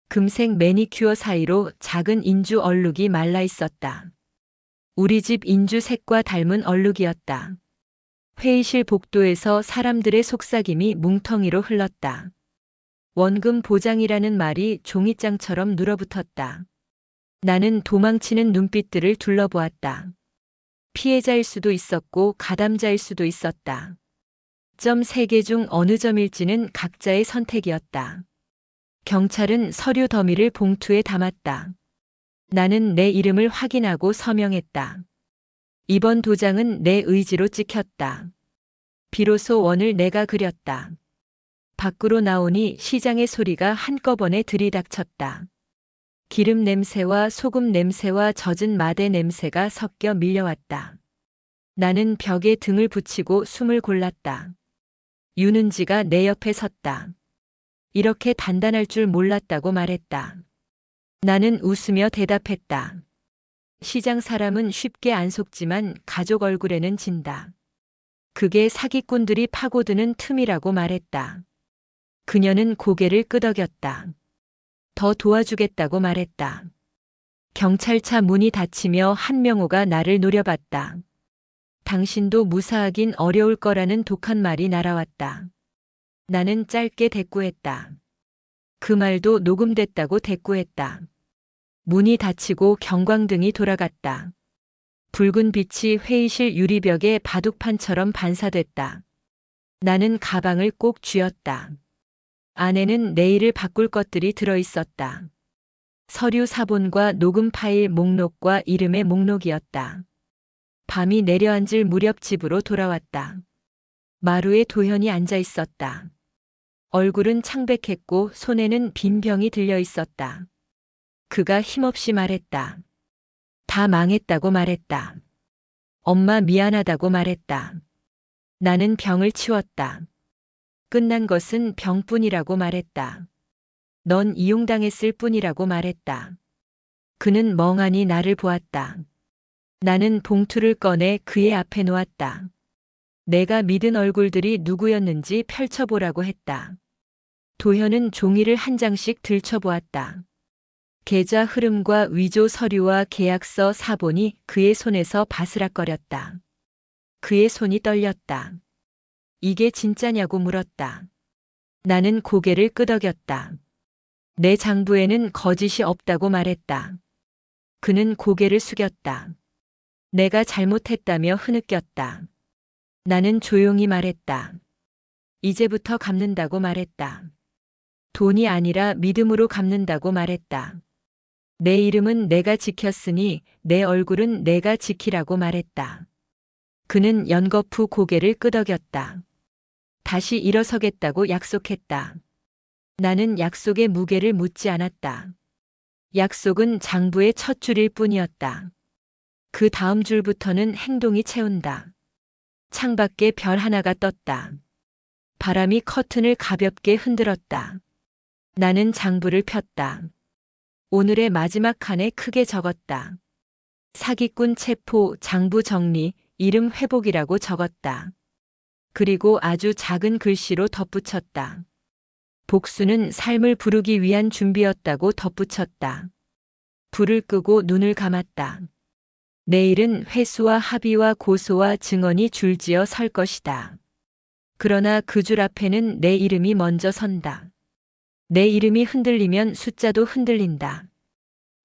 금색 매니큐어 사이로 작은 인주 얼룩이 말라 있었다. 우리 집 인주색과 닮은 얼룩이었다. 회의실 복도에서 사람들의 속삭임이 뭉텅이로 흘렀다. 원금 보장이라는 말이 종이장처럼 눌어붙었다. 나는 도망치는 눈빛들을 둘러보았다. 피해자일 수도 있었고 가담자일 수도 있었다. 점 3개 중 어느 점일지는 각자의 선택이었다. 경찰은 서류 더미를 봉투에 담았다. 나는 내 이름을 확인하고 서명했다. 이번 도장은 내 의지로 찍혔다. 비로소 원을 내가 그렸다. 밖으로 나오니 시장의 소리가 한꺼번에 들이닥쳤다. 기름 냄새와 소금 냄새와 젖은 마대 냄새가 섞여 밀려왔다. 나는 벽에 등을 붙이고 숨을 골랐다. 윤은지가 내 옆에 섰다. 이렇게 단단할 줄 몰랐다고 말했다. 나는 웃으며 대답했다. 시장 사람은 쉽게 안 속지만 가족 얼굴에는 진다. 그게 사기꾼들이 파고드는 틈이라고 말했다. 그녀는 고개를 끄덕였다. 더 도와주겠다고 말했다. 경찰차 문이 닫히며 한명호가 나를 노려봤다. 당신도 무사하긴 어려울 거라는 독한 말이 날아왔다. 나는 짧게 대꾸했다. 그 말도 녹음됐다고 대꾸했다. 문이 닫히고 경광등이 돌아갔다. 붉은 빛이 회의실 유리벽에 바둑판처럼 반사됐다. 나는 가방을 꼭 쥐었다. 안에는 내일을 바꿀 것들이 들어있었다. 서류 사본과 녹음 파일 목록과 이름의 목록이었다. 밤이 내려앉을 무렵 집으로 돌아왔다. 마루에 도현이 앉아 있었다. 얼굴은 창백했고 손에는 빈 병이 들려 있었다. 그가 힘없이 말했다. 다 망했다고 말했다. 엄마 미안하다고 말했다. 나는 병을 치웠다. 끝난 것은 병뿐이라고 말했다. 넌 이용당했을 뿐이라고 말했다. 그는 멍하니 나를 보았다. 나는 봉투를 꺼내 그의 앞에 놓았다. 내가 믿은 얼굴들이 누구였는지 펼쳐보라고 했다. 도현은 종이를 한 장씩 들춰보았다. 계좌 흐름과 위조 서류와 계약서 사본이 그의 손에서 바스락거렸다. 그의 손이 떨렸다. 이게 진짜냐고 물었다. 나는 고개를 끄덕였다. 내 장부에는 거짓이 없다고 말했다. 그는 고개를 숙였다. 내가 잘못했다며 흐느꼈다. 나는 조용히 말했다. 이제부터 갚는다고 말했다. 돈이 아니라 믿음으로 갚는다고 말했다. 내 이름은 내가 지켰으니 내 얼굴은 내가 지키라고 말했다. 그는 연거푸 고개를 끄덕였다. 다시 일어서겠다고 약속했다. 나는 약속의 무게를 묻지 않았다. 약속은 장부의 첫 줄일 뿐이었다. 그 다음 줄부터는 행동이 채운다. 창밖에 별 하나가 떴다. 바람이 커튼을 가볍게 흔들었다. 나는 장부를 폈다. 오늘의 마지막 칸에 크게 적었다. 사기꾼 체포, 장부 정리, 이름 회복이라고 적었다. 그리고 아주 작은 글씨로 덧붙였다. 복수는 삶을 부르기 위한 준비였다고 덧붙였다. 불을 끄고 눈을 감았다. 내일은 회수와 합의와 고소와 증언이 줄지어 설 것이다. 그러나 그 줄 앞에는 내 이름이 먼저 선다. 내 이름이 흔들리면 숫자도 흔들린다.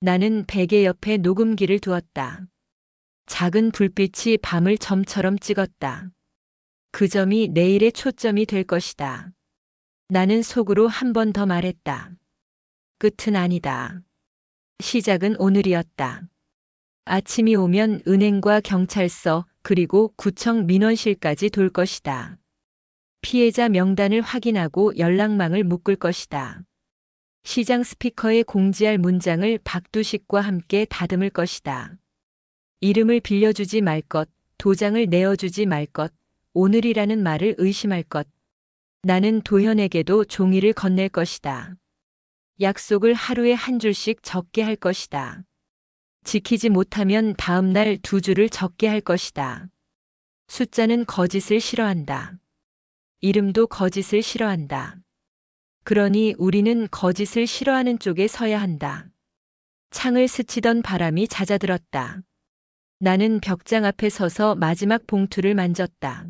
나는 베개 옆에 녹음기를 두었다. 작은 불빛이 밤을 점처럼 찍었다. 그 점이 내일의 초점이 될 것이다. 나는 속으로 한 번 더 말했다. 끝은 아니다. 시작은 오늘이었다. 아침이 오면 은행과 경찰서 그리고 구청 민원실까지 돌 것이다. 피해자 명단을 확인하고 연락망을 묶을 것이다. 시장 스피커에 공지할 문장을 박두식과 함께 다듬을 것이다. 이름을 빌려주지 말 것, 도장을 내어주지 말 것, 오늘이라는 말을 의심할 것. 나는 도현에게도 종이를 건넬 것이다. 약속을 하루에 한 줄씩 적게 할 것이다. 지키지 못하면 다음 날 2줄을 적게 할 것이다. 숫자는 거짓을 싫어한다. 이름도 거짓을 싫어한다. 그러니 우리는 거짓을 싫어하는 쪽에 서야 한다. 창을 스치던 바람이 잦아들었다. 나는 벽장 앞에 서서 마지막 봉투를 만졌다.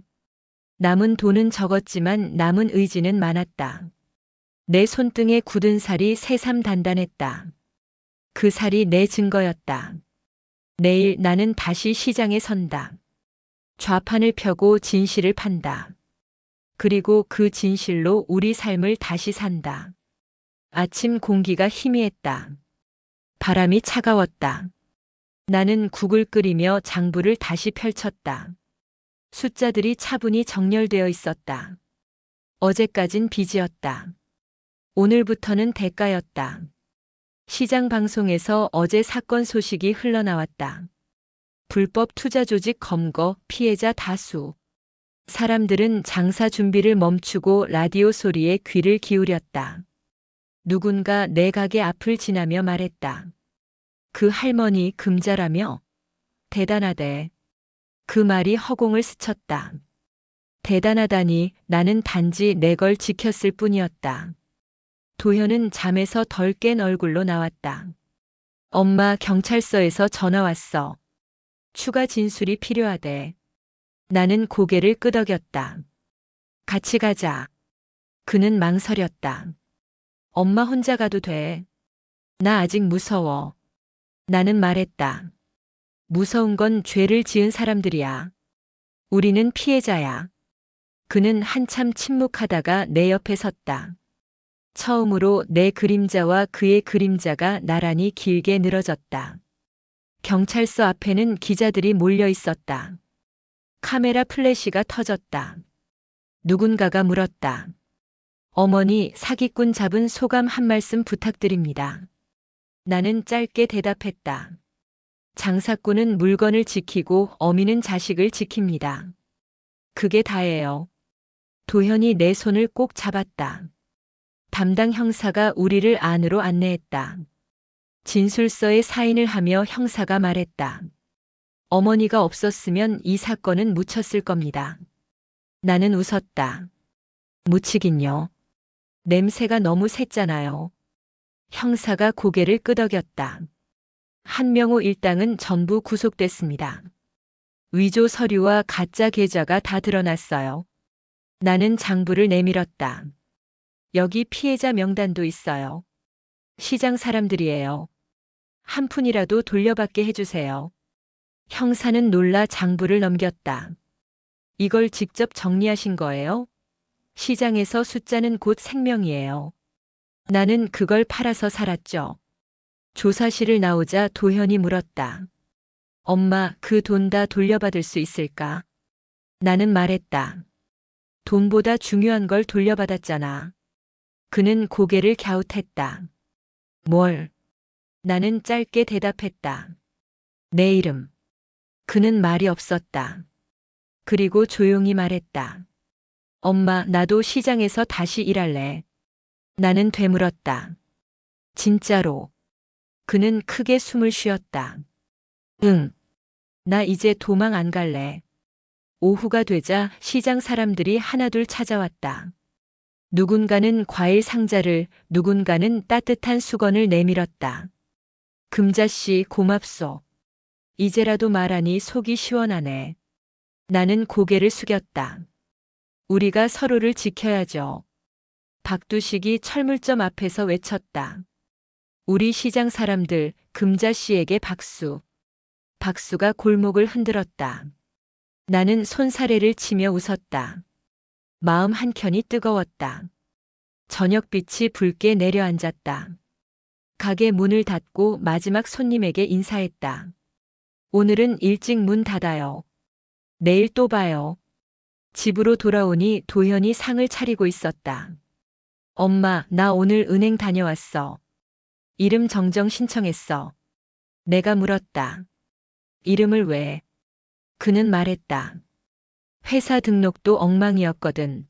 남은 돈은 적었지만 남은 의지는 많았다. 내 손등에 굳은 살이 새삼 단단했다. 그 살이 내 증거였다. 내일 나는 다시 시장에 선다. 좌판을 펴고 진실을 판다. 그리고 그 진실로 우리 삶을 다시 산다. 아침 공기가 희미했다. 바람이 차가웠다. 나는 국을 끓이며 장부를 다시 펼쳤다. 숫자들이 차분히 정렬되어 있었다. 어제까진 빚이었다. 오늘부터는 대가였다. 시장 방송에서 어제 사건 소식이 흘러나왔다. 불법 투자 조직 검거, 피해자 다수. 사람들은 장사 준비를 멈추고 라디오 소리에 귀를 기울였다. 누군가 내 가게 앞을 지나며 말했다. 그 할머니 금자라며? 대단하대. 그 말이 허공을 스쳤다. 대단하다니 나는 단지 내 걸 지켰을 뿐이었다. 도현은 잠에서 덜 깬 얼굴로 나왔다. 엄마 경찰서에서 전화 왔어. 추가 진술이 필요하대. 나는 고개를 끄덕였다. 같이 가자. 그는 망설였다. 엄마 혼자 가도 돼. 나 아직 무서워. 나는 말했다. 무서운 건 죄를 지은 사람들이야. 우리는 피해자야. 그는 한참 침묵하다가 내 옆에 섰다. 처음으로 내 그림자와 그의 그림자가 나란히 길게 늘어졌다. 경찰서 앞에는 기자들이 몰려 있었다. 카메라 플래시가 터졌다. 누군가가 물었다. 어머니, 사기꾼 잡은 소감 한 말씀 부탁드립니다. 나는 짧게 대답했다. 장사꾼은 물건을 지키고 어미는 자식을 지킵니다. 그게 다예요. 도현이 내 손을 꼭 잡았다. 담당 형사가 우리를 안으로 안내했다. 진술서에 사인을 하며 형사가 말했다. 어머니가 없었으면 이 사건은 묻혔을 겁니다. 나는 웃었다. 묻히긴요. 냄새가 너무 샜잖아요. 형사가 고개를 끄덕였다. 한명호 일당은 전부 구속됐습니다. 위조 서류와 가짜 계좌가 다 드러났어요. 나는 장부를 내밀었다. 여기 피해자 명단도 있어요. 시장 사람들이에요. 한 푼이라도 돌려받게 해주세요. 형사는 놀라 장부를 넘겼다. 이걸 직접 정리하신 거예요? 시장에서 숫자는 곧 생명이에요. 나는 그걸 팔아서 살았죠. 조사실을 나오자 도현이 물었다. 엄마, 그 돈 다 돌려받을 수 있을까? 나는 말했다. 돈보다 중요한 걸 돌려받았잖아. 그는 고개를 갸웃했다. 뭘? 나는 짧게 대답했다. 내 이름. 그는 말이 없었다. 그리고 조용히 말했다. 엄마, 나도 시장에서 다시 일할래. 나는 되물었다. 진짜로. 그는 크게 숨을 쉬었다. 응. 나 이제 도망 안 갈래. 오후가 되자 시장 사람들이 하나둘 찾아왔다. 누군가는 과일 상자를, 누군가는 따뜻한 수건을 내밀었다. 금자씨, 고맙소. 이제라도 말하니 속이 시원하네. 나는 고개를 숙였다. 우리가 서로를 지켜야죠. 박두식이 철물점 앞에서 외쳤다. 우리 시장 사람들, 금자씨에게 박수. 박수가 골목을 흔들었다. 나는 손사래를 치며 웃었다. 마음 한켠이 뜨거웠다. 저녁빛이 붉게 내려앉았다. 가게 문을 닫고 마지막 손님에게 인사했다. 오늘은 일찍 문 닫아요. 내일 또 봐요. 집으로 돌아오니 도현이 상을 차리고 있었다. 엄마, 나 오늘 은행 다녀왔어. 이름 정정 신청했어. 내가 물었다. 이름을 왜? 그는 말했다. 회사 등록도 엉망이었거든.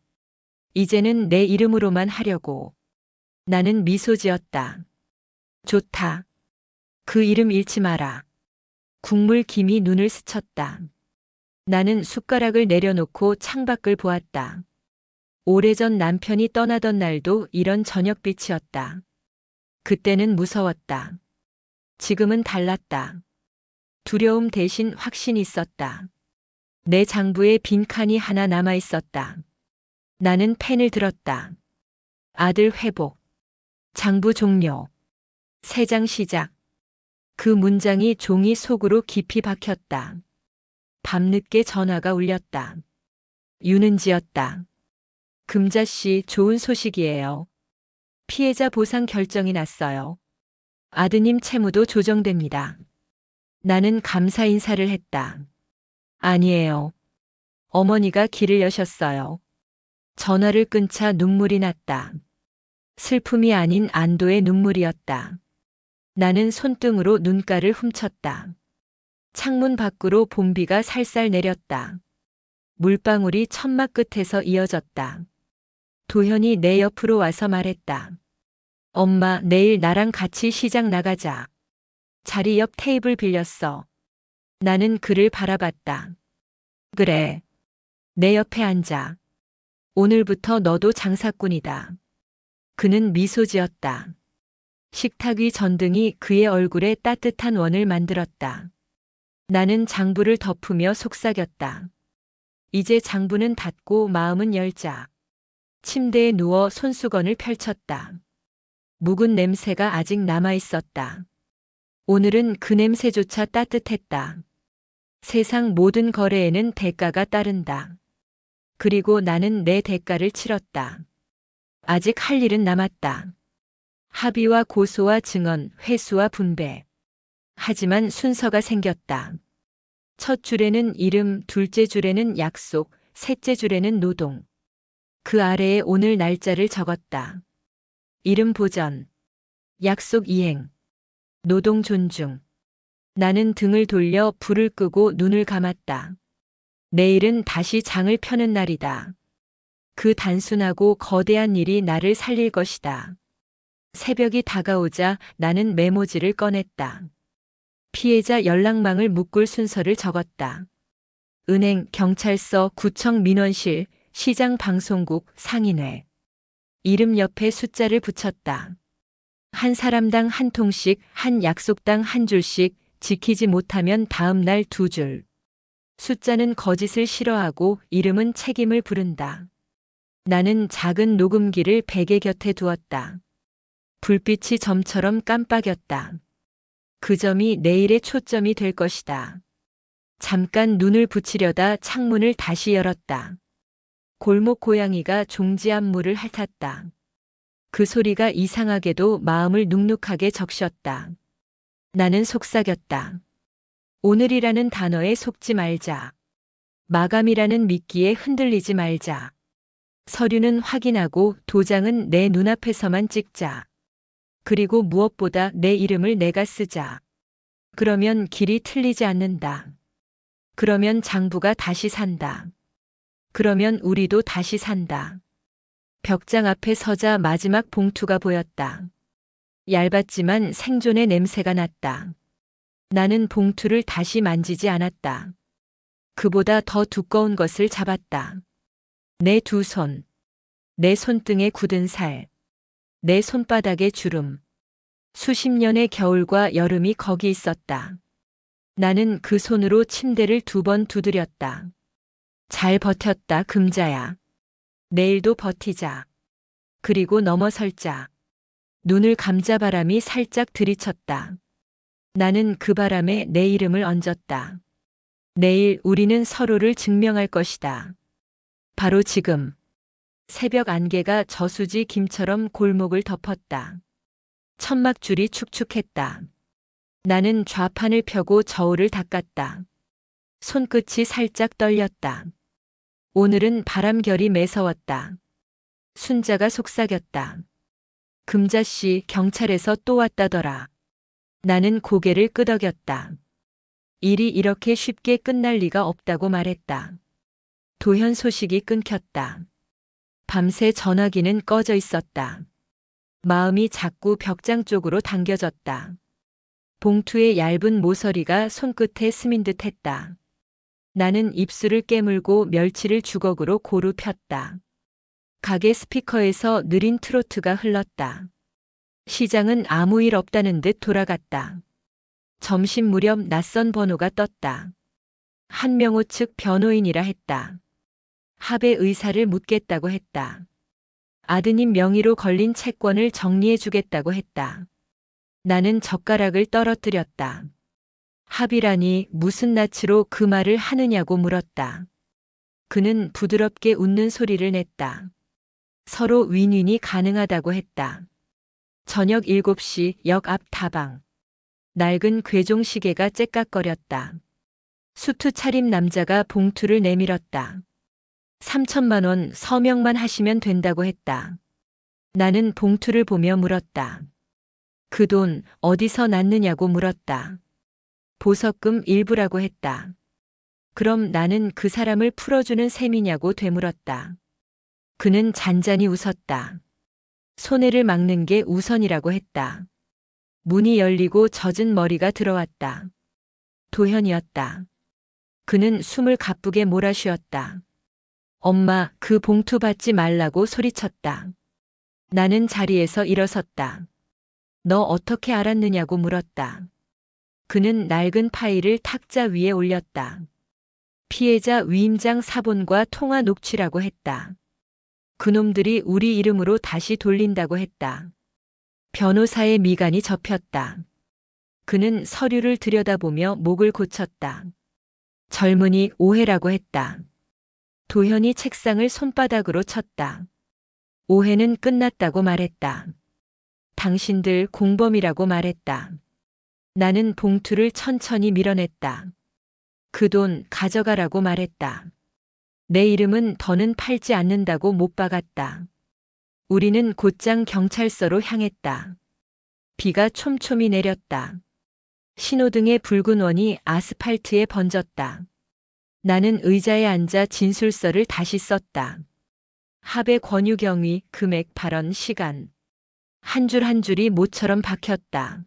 이제는 내 이름으로만 하려고. 나는 미소 지었다. 좋다. 그 이름 잃지 마라. 국물 김이 눈을 스쳤다. 나는 숟가락을 내려놓고 창밖을 보았다. 오래전 남편이 떠나던 날도 이런 저녁빛이었다. 그때는 무서웠다. 지금은 달랐다. 두려움 대신 확신이 있었다. 내 장부에 빈칸이 하나 남아 있었다. 나는 펜을 들었다. 아들 회복. 장부 종료. 새 장 시작. 그 문장이 종이 속으로 깊이 박혔다. 밤늦게 전화가 울렸다. 유는지였다. 금자씨, 좋은 소식이에요. 피해자 보상 결정이 났어요. 아드님 채무도 조정됩니다. 나는 감사 인사를 했다. 아니에요. 어머니가 길을 여셨어요. 전화를 끊자 눈물이 났다. 슬픔이 아닌 안도의 눈물이었다. 나는 손등으로 눈가를 훔쳤다. 창문 밖으로 봄비가 살살 내렸다. 물방울이 천막 끝에서 이어졌다. 도현이 내 옆으로 와서 말했다. 엄마, 내일 나랑 같이 시장 나가자. 자리 옆 테이블 빌렸어. 나는 그를 바라봤다. 그래. 내 옆에 앉아. 오늘부터 너도 장사꾼이다. 그는 미소 지었다. 식탁 위 전등이 그의 얼굴에 따뜻한 원을 만들었다. 나는 장부를 덮으며 속삭였다. 이제 장부는 닫고 마음은 열자. 침대에 누워 손수건을 펼쳤다. 묵은 냄새가 아직 남아 있었다. 오늘은 그 냄새조차 따뜻했다. 세상 모든 거래에는 대가가 따른다. 그리고 나는 내 대가를 치렀다. 아직 할 일은 남았다. 합의와 고소와 증언, 회수와 분배. 하지만 순서가 생겼다. 첫 줄에는 이름, 둘째 줄에는 약속, 셋째 줄에는 노동. 그 아래에 오늘 날짜를 적었다. 이름 보전, 약속 이행, 노동 존중. 나는 등을 돌려 불을 끄고 눈을 감았다. 내일은 다시 장을 펴는 날이다. 그 단순하고 거대한 일이 나를 살릴 것이다. 새벽이 다가오자 나는 메모지를 꺼냈다. 피해자 연락망을 묶을 순서를 적었다. 은행, 경찰서, 구청 민원실, 시장 방송국, 상인회. 이름 옆에 숫자를 붙였다. 한 사람당 한 통씩, 한 약속당 한 줄씩, 지키지 못하면 다음 날 2줄. 숫자는 거짓을 싫어하고 이름은 책임을 부른다. 나는 작은 녹음기를 베개 곁에 두었다. 불빛이 점처럼 깜빡였다. 그 점이 내일의 초점이 될 것이다. 잠깐 눈을 붙이려다 창문을 다시 열었다. 골목 고양이가 종지암 물을 핥았다. 그 소리가 이상하게도 마음을 눅눅하게 적셨다. 나는 속삭였다. 오늘이라는 단어에 속지 말자. 마감이라는 미끼에 흔들리지 말자. 서류는 확인하고 도장은 내 눈앞에서만 찍자. 그리고 무엇보다 내 이름을 내가 쓰자. 그러면 길이 틀리지 않는다. 그러면 장부가 다시 산다. 그러면 우리도 다시 산다. 벽장 앞에 서자 마지막 봉투가 보였다. 얇았지만 생존의 냄새가 났다. 나는 봉투를 다시 만지지 않았다. 그보다 더 두꺼운 것을 잡았다. 내 두 손, 내 손등에 굳은 살, 내 손바닥의 주름. 수십 년의 겨울과 여름이 거기 있었다. 나는 그 손으로 침대를 2번 두드렸다. 잘 버텼다, 금자야. 내일도 버티자. 그리고 넘어설자. 눈을 감자 바람이 살짝 들이쳤다. 나는 그 바람에 내 이름을 얹었다. 내일 우리는 서로를 증명할 것이다. 바로 지금. 새벽 안개가 저수지 김처럼 골목을 덮었다. 천막줄이 축축했다. 나는 좌판을 펴고 저울을 닦았다. 손끝이 살짝 떨렸다. 오늘은 바람결이 매서웠다. 순자가 속삭였다. 금자씨, 경찰에서 또 왔다더라. 나는 고개를 끄덕였다. 일이 이렇게 쉽게 끝날 리가 없다고 말했다. 도현 소식이 끊겼다. 밤새 전화기는 꺼져 있었다. 마음이 자꾸 벽장 쪽으로 당겨졌다. 봉투의 얇은 모서리가 손끝에 스민 듯 했다. 나는 입술을 깨물고 멸치를 주걱으로 고루 폈다. 가게 스피커에서 느린 트로트가 흘렀다. 시장은 아무 일 없다는 듯 돌아갔다. 점심 무렵 낯선 번호가 떴다. 한명호 측 변호인이라 했다. 합의 의사를 묻겠다고 했다. 아드님 명의로 걸린 채권을 정리해 주겠다고 했다. 나는 젓가락을 떨어뜨렸다. 합의라니 무슨 낯으로 그 말을 하느냐고 물었다. 그는 부드럽게 웃는 소리를 냈다. 서로 윈윈이 가능하다고 했다. 저녁 7시 역 앞 다방. 낡은 괴종 시계가 째깍거렸다. 수트 차림 남자가 봉투를 내밀었다. 3천만 원 서명만 하시면 된다고 했다. 나는 봉투를 보며 물었다. 그 돈 어디서 났느냐고 물었다. 보석금 일부라고 했다. 그럼 나는 그 사람을 풀어주는 셈이냐고 되물었다. 그는 잔잔히 웃었다. 손해를 막는 게 우선이라고 했다. 문이 열리고 젖은 머리가 들어왔다. 도현이었다. 그는 숨을 가쁘게 몰아쉬었다. 엄마, 그 봉투 받지 말라고 소리쳤다. 나는 자리에서 일어섰다. 너 어떻게 알았느냐고 물었다. 그는 낡은 파일을 탁자 위에 올렸다. 피해자 위임장 사본과 통화 녹취라고 했다. 그놈들이 우리 이름으로 다시 돌린다고 했다. 변호사의 미간이 접혔다. 그는 서류를 들여다보며 목을 고쳤다. 젊은이 오해라고 했다. 도현이 책상을 손바닥으로 쳤다. 오해는 끝났다고 말했다. 당신들 공범이라고 말했다. 나는 봉투를 천천히 밀어냈다. 그 돈 가져가라고 말했다. 내 이름은 더는 팔지 않는다고 못 박았다. 우리는 곧장 경찰서로 향했다. 비가 촘촘히 내렸다. 신호등의 붉은 원이 아스팔트에 번졌다. 나는 의자에 앉아 진술서를 다시 썼다. 합의 권유 경위, 금액, 발언, 시간. 한 줄 한 줄이 모처럼 박혔다.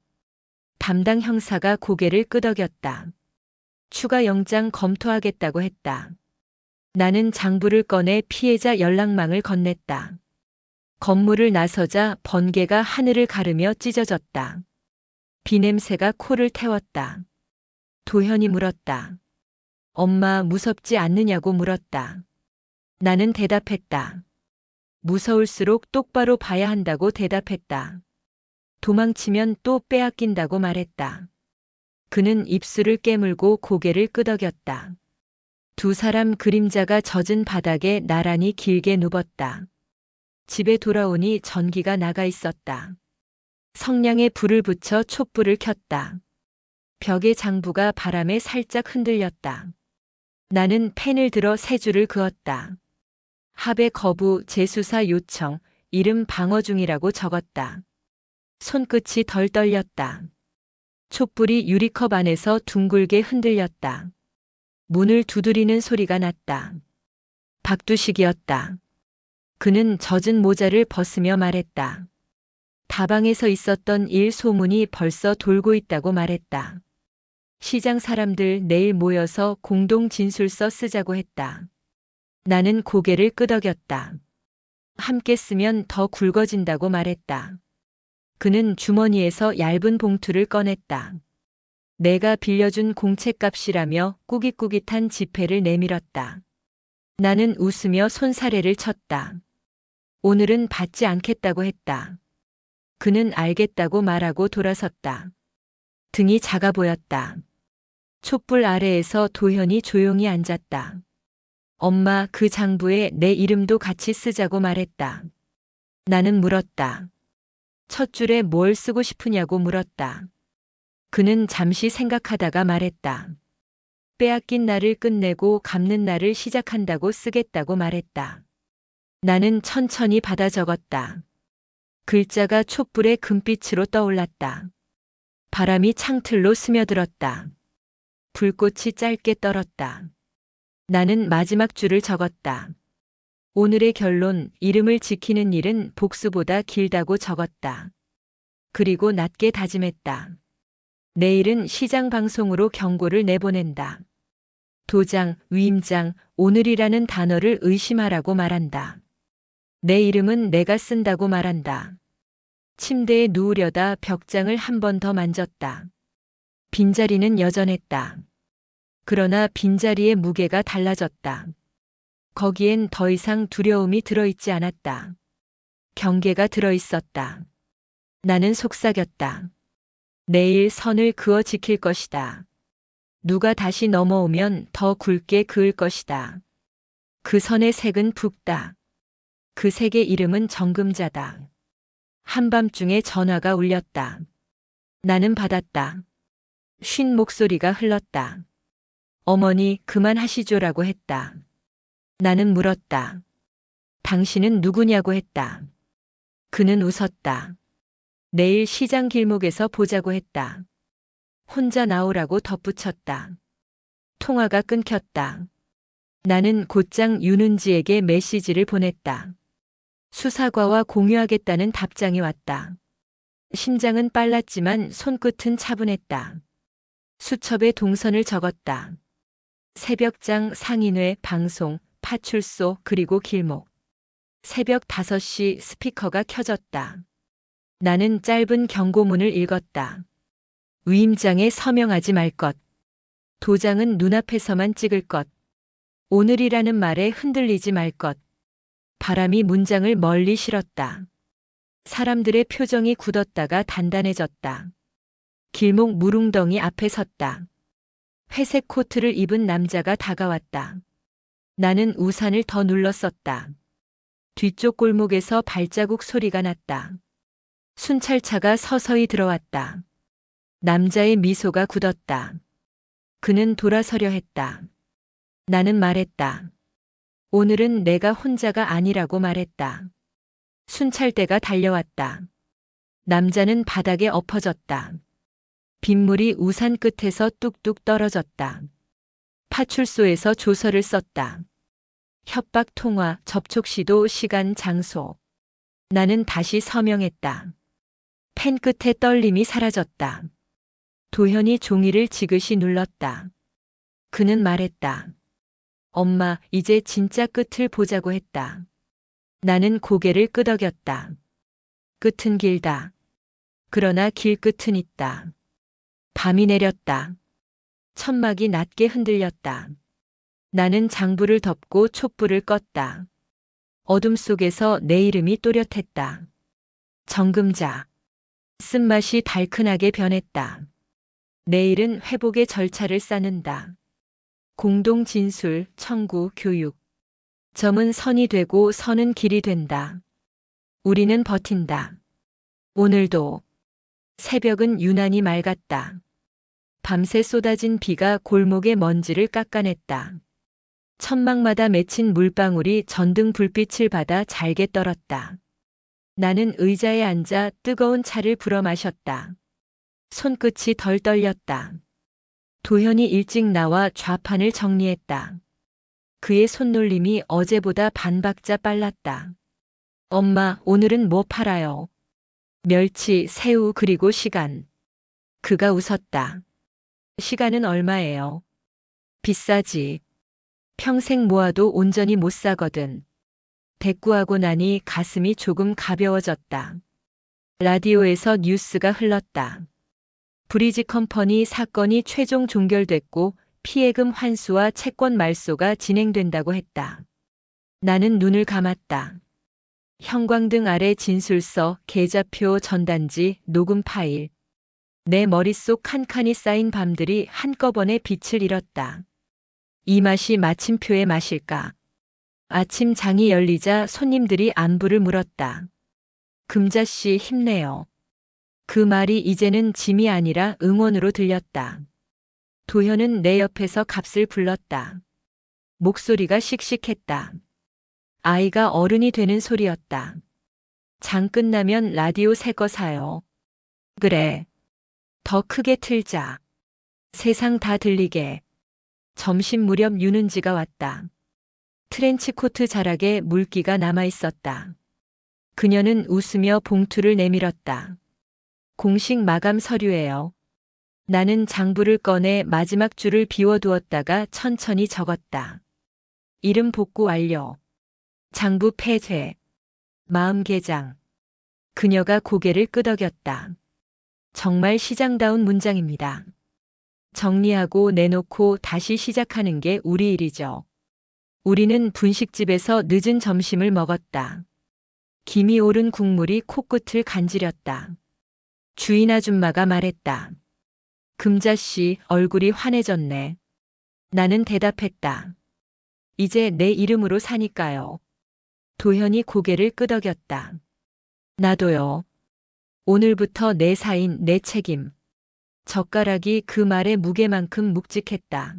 담당 형사가 고개를 끄덕였다. 추가 영장 검토하겠다고 했다. 나는 장부를 꺼내 피해자 연락망을 건넸다. 건물을 나서자 번개가 하늘을 가르며 찢어졌다. 비 냄새가 코를 태웠다. 도현이 물었다. 엄마 무섭지 않느냐고 물었다. 나는 대답했다. 무서울수록 똑바로 봐야 한다고 대답했다. 도망치면 또 빼앗긴다고 말했다. 그는 입술을 깨물고 고개를 끄덕였다. 두 사람 그림자가 젖은 바닥에 나란히 길게 눕었다. 집에 돌아오니 전기가 나가 있었다. 성냥에 불을 붙여 촛불을 켰다. 벽의 장부가 바람에 살짝 흔들렸다. 나는 펜을 들어 세 줄을 그었다. 합의 거부, 재수사 요청, 이름 방어 중이라고 적었다. 손끝이 덜 떨렸다. 촛불이 유리컵 안에서 둥글게 흔들렸다. 문을 두드리는 소리가 났다. 박두식이었다. 그는 젖은 모자를 벗으며 말했다. 다방에서 있었던 일 소문이 벌써 돌고 있다고 말했다. 시장 사람들 내일 모여서 공동 진술서 쓰자고 했다. 나는 고개를 끄덕였다. 함께 쓰면 더 굵어진다고 말했다. 그는 주머니에서 얇은 봉투를 꺼냈다. 내가 빌려준 공책값이라며 꾸깃꾸깃한 지폐를 내밀었다. 나는 웃으며 손사래를 쳤다. 오늘은 받지 않겠다고 했다. 그는 알겠다고 말하고 돌아섰다. 등이 작아 보였다. 촛불 아래에서 도현이 조용히 앉았다. 엄마, 그 장부에 내 이름도 같이 쓰자고 말했다. 나는 물었다. 첫 줄에 뭘 쓰고 싶으냐고 물었다. 그는 잠시 생각하다가 말했다. 빼앗긴 날을 끝내고 갚는 날을 시작한다고 쓰겠다고 말했다. 나는 천천히 받아 적었다. 글자가 촛불의 금빛으로 떠올랐다. 바람이 창틀로 스며들었다. 불꽃이 짧게 떨었다. 나는 마지막 줄을 적었다. 오늘의 결론, 이름을 지키는 일은 복수보다 길다고 적었다. 그리고 낮게 다짐했다. 내일은 시장 방송으로 경고를 내보낸다. 도장, 위임장, 오늘이라는 단어를 의심하라고 말한다. 내 이름은 내가 쓴다고 말한다. 침대에 누우려다 벽장을 한 번 더 만졌다. 빈자리는 여전했다. 그러나 빈자리의 무게가 달라졌다. 거기엔 더 이상 두려움이 들어있지 않았다. 경계가 들어있었다. 나는 속삭였다. 내일 선을 그어 지킬 것이다. 누가 다시 넘어오면 더 굵게 그을 것이다. 그 선의 색은 붉다. 그 색의 이름은 정금자다. 한밤중에 전화가 울렸다. 나는 받았다. 쉰 목소리가 흘렀다. 어머니, 그만하시죠라고 했다. 나는 물었다. 당신은 누구냐고 했다. 그는 웃었다. 내일 시장 길목에서 보자고 했다. 혼자 나오라고 덧붙였다. 통화가 끊겼다. 나는 곧장 윤은지에게 메시지를 보냈다. 수사과와 공유하겠다는 답장이 왔다. 심장은 빨랐지만 손끝은 차분했다. 수첩에 동선을 적었다. 새벽장, 상인회, 방송, 파출소, 그리고 길목. 새벽 5시 스피커가 켜졌다. 나는 짧은 경고문을 읽었다. 위임장에 서명하지 말 것. 도장은 눈앞에서만 찍을 것. 오늘이라는 말에 흔들리지 말 것. 바람이 문장을 멀리 실었다. 사람들의 표정이 굳었다가 단단해졌다. 길목 무릉덩이 앞에 섰다. 회색 코트를 입은 남자가 다가왔다. 나는 우산을 더 눌렀었다. 뒤쪽 골목에서 발자국 소리가 났다. 순찰차가 서서히 들어왔다. 남자의 미소가 굳었다. 그는 돌아서려 했다. 나는 말했다. 오늘은 내가 혼자가 아니라고 말했다. 순찰대가 달려왔다. 남자는 바닥에 엎어졌다. 빗물이 우산 끝에서 뚝뚝 떨어졌다. 파출소에서 조서를 썼다. 협박 통화, 접촉 시도, 시간, 장소. 나는 다시 서명했다. 펜 끝에 떨림이 사라졌다. 도현이 종이를 지그시 눌렀다. 그는 말했다. 엄마, 이제 진짜 끝을 보자고 했다. 나는 고개를 끄덕였다. 끝은 길다. 그러나 길 끝은 있다. 밤이 내렸다. 천막이 낮게 흔들렸다. 나는 장부를 덮고 촛불을 껐다. 어둠 속에서 내 이름이 또렷했다. 정금자. 쓴맛이 달큰하게 변했다. 내일은 회복의 절차를 쌓는다. 공동 진술, 청구, 교육. 점은 선이 되고 선은 길이 된다. 우리는 버틴다. 오늘도. 새벽은 유난히 맑았다. 밤새 쏟아진 비가 골목의 먼지를 깎아냈다. 천막마다 맺힌 물방울이 전등 불빛을 받아 잘게 떨었다. 나는 의자에 앉아 뜨거운 차를 불어 마셨다. 손끝이 덜 떨렸다. 도현이 일찍 나와 좌판을 정리했다. 그의 손놀림이 어제보다 반박자 빨랐다. 엄마, 오늘은 뭐 팔아요? 멸치, 새우, 그리고 시간. 그가 웃었다. 시간은 얼마예요? 비싸지. 평생 모아도 온전히 못 사거든. 대꾸하고 나니 가슴이 조금 가벼워졌다. 라디오에서 뉴스가 흘렀다. 브리지 컴퍼니 사건이 최종 종결됐고 피해금 환수와 채권 말소가 진행된다고 했다. 나는 눈을 감았다. 형광등 아래 진술서, 계좌표, 전단지, 녹음 파일. 내 머릿속 칸칸이 쌓인 밤들이 한꺼번에 빛을 잃었다. 이 맛이 마침표의 맛일까? 아침 장이 열리자 손님들이 안부를 물었다. 금자씨 힘내요. 그 말이 이제는 짐이 아니라 응원으로 들렸다. 도현은 내 옆에서 값을 불렀다. 목소리가 씩씩했다. 아이가 어른이 되는 소리였다. 장 끝나면 라디오 새 거 사요. 그래. 더 크게 틀자. 세상 다 들리게. 점심 무렵 윤은지가 왔다. 트렌치코트 자락에 물기가 남아 있었다. 그녀는 웃으며 봉투를 내밀었다. 공식 마감 서류예요. 나는 장부를 꺼내 마지막 줄을 비워두었다가 천천히 적었다. 이름 복구 완료. 장부 폐쇄. 마음 개장. 그녀가 고개를 끄덕였다. 정말 시장다운 문장입니다. 정리하고 내놓고 다시 시작하는 게 우리 일이죠. 우리는 분식집에서 늦은 점심을 먹었다. 김이 오른 국물이 코끝을 간지렸다. 주인 아줌마가 말했다. 금자씨, 얼굴이 환해졌네. 나는 대답했다. 이제 내 이름으로 사니까요. 도현이 고개를 끄덕였다. 나도요. 오늘부터 내 사인, 내 책임. 젓가락이 그 말의 무게만큼 묵직했다.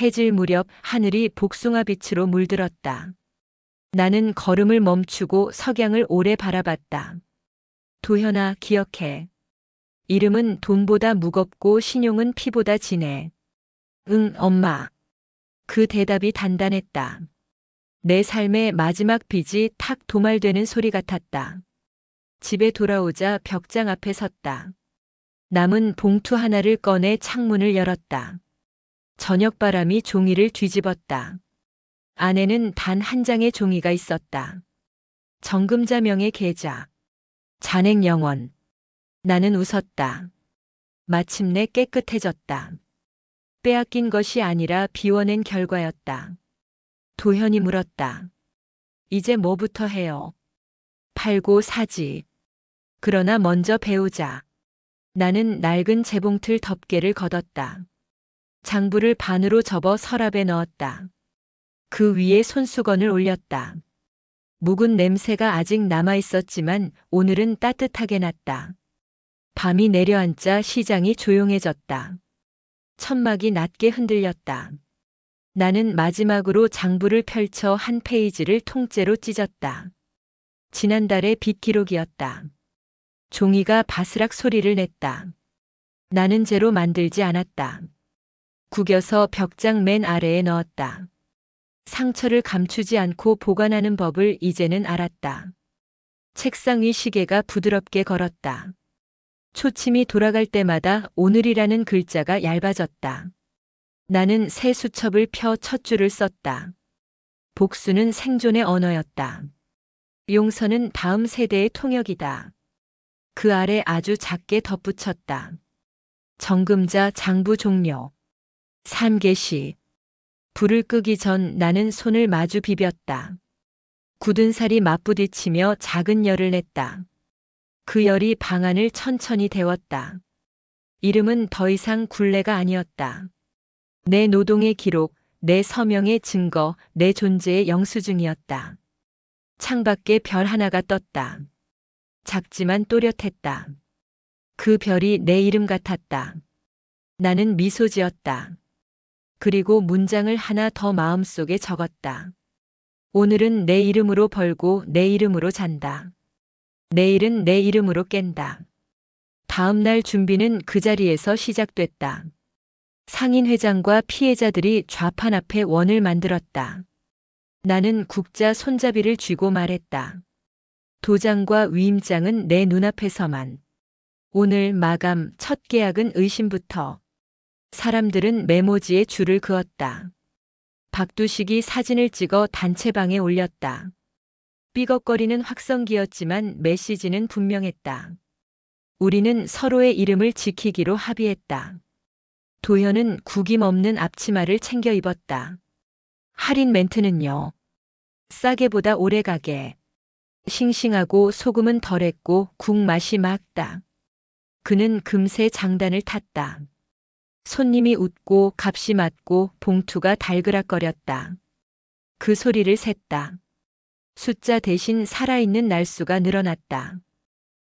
해질 무렵 하늘이 복숭아빛으로 물들었다. 나는 걸음을 멈추고 석양을 오래 바라봤다. 도현아, 기억해. 이름은 돈보다 무겁고 신용은 피보다 진해. 응, 엄마. 그 대답이 단단했다. 내 삶의 마지막 빚이 탁 도말되는 소리 같았다. 집에 돌아오자 벽장 앞에 섰다. 남은 봉투 하나를 꺼내 창문을 열었다. 저녁바람이 종이를 뒤집었다. 안에는 단 한 장의 종이가 있었다. 정금자명의 계좌. 잔액 0원. 나는 웃었다. 마침내 깨끗해졌다. 빼앗긴 것이 아니라 비워낸 결과였다. 도현이 물었다. 이제 뭐부터 해요? 팔고 사지. 그러나 먼저 배우자. 나는 낡은 재봉틀 덮개를 걷었다. 장부를 반으로 접어 서랍에 넣었다. 그 위에 손수건을 올렸다. 묵은 냄새가 아직 남아 있었지만 오늘은 따뜻하게 났다. 밤이 내려앉자 시장이 조용해졌다. 천막이 낮게 흔들렸다. 나는 마지막으로 장부를 펼쳐 한 페이지를 통째로 찢었다. 지난달의 빚 기록이었다. 종이가 바스락 소리를 냈다. 나는 재로 만들지 않았다. 구겨서 벽장 맨 아래에 넣었다. 상처를 감추지 않고 보관하는 법을 이제는 알았다. 책상 위 시계가 부드럽게 걸었다. 초침이 돌아갈 때마다 오늘이라는 글자가 얇아졌다. 나는 새 수첩을 펴 첫 줄을 썼다. 복수는 생존의 언어였다. 용서는 다음 세대의 통역이다. 그 아래 아주 작게 덧붙였다. 정금자 장부 종료. 삼계시. 불을 끄기 전 나는 손을 마주 비볐다. 굳은 살이 맞부딪히며 작은 열을 냈다. 그 열이 방 안을 천천히 데웠다. 이름은 더 이상 굴레가 아니었다. 내 노동의 기록, 내 서명의 증거, 내 존재의 영수증이었다. 창밖에 별 하나가 떴다. 작지만 또렷했다. 그 별이 내 이름 같았다. 나는 미소 지었다. 그리고 문장을 하나 더 마음속에 적었다. 오늘은 내 이름으로 벌고 내 이름으로 잔다. 내일은 내 이름으로 깬다. 다음 날 준비는 그 자리에서 시작됐다. 상인회장과 피해자들이 좌판 앞에 원을 만들었다. 나는 국자 손잡이를 쥐고 말했다. 도장과 위임장은 내 눈앞에서만. 오늘 마감 첫 계약은 의심부터. 사람들은 메모지에 줄을 그었다. 박두식이 사진을 찍어 단체방에 올렸다. 삐걱거리는 확성기였지만 메시지는 분명했다. 우리는 서로의 이름을 지키기로 합의했다. 도현은 구김없는 앞치마를 챙겨 입었다. 할인 멘트는요. 싸게보다 오래가게. 싱싱하고 소금은 덜했고 국 맛이 맑다. 그는 금세 장단을 탔다. 손님이 웃고 값이 맞고 봉투가 달그락거렸다. 그 소리를 셌다. 숫자 대신 살아있는 날수가 늘어났다.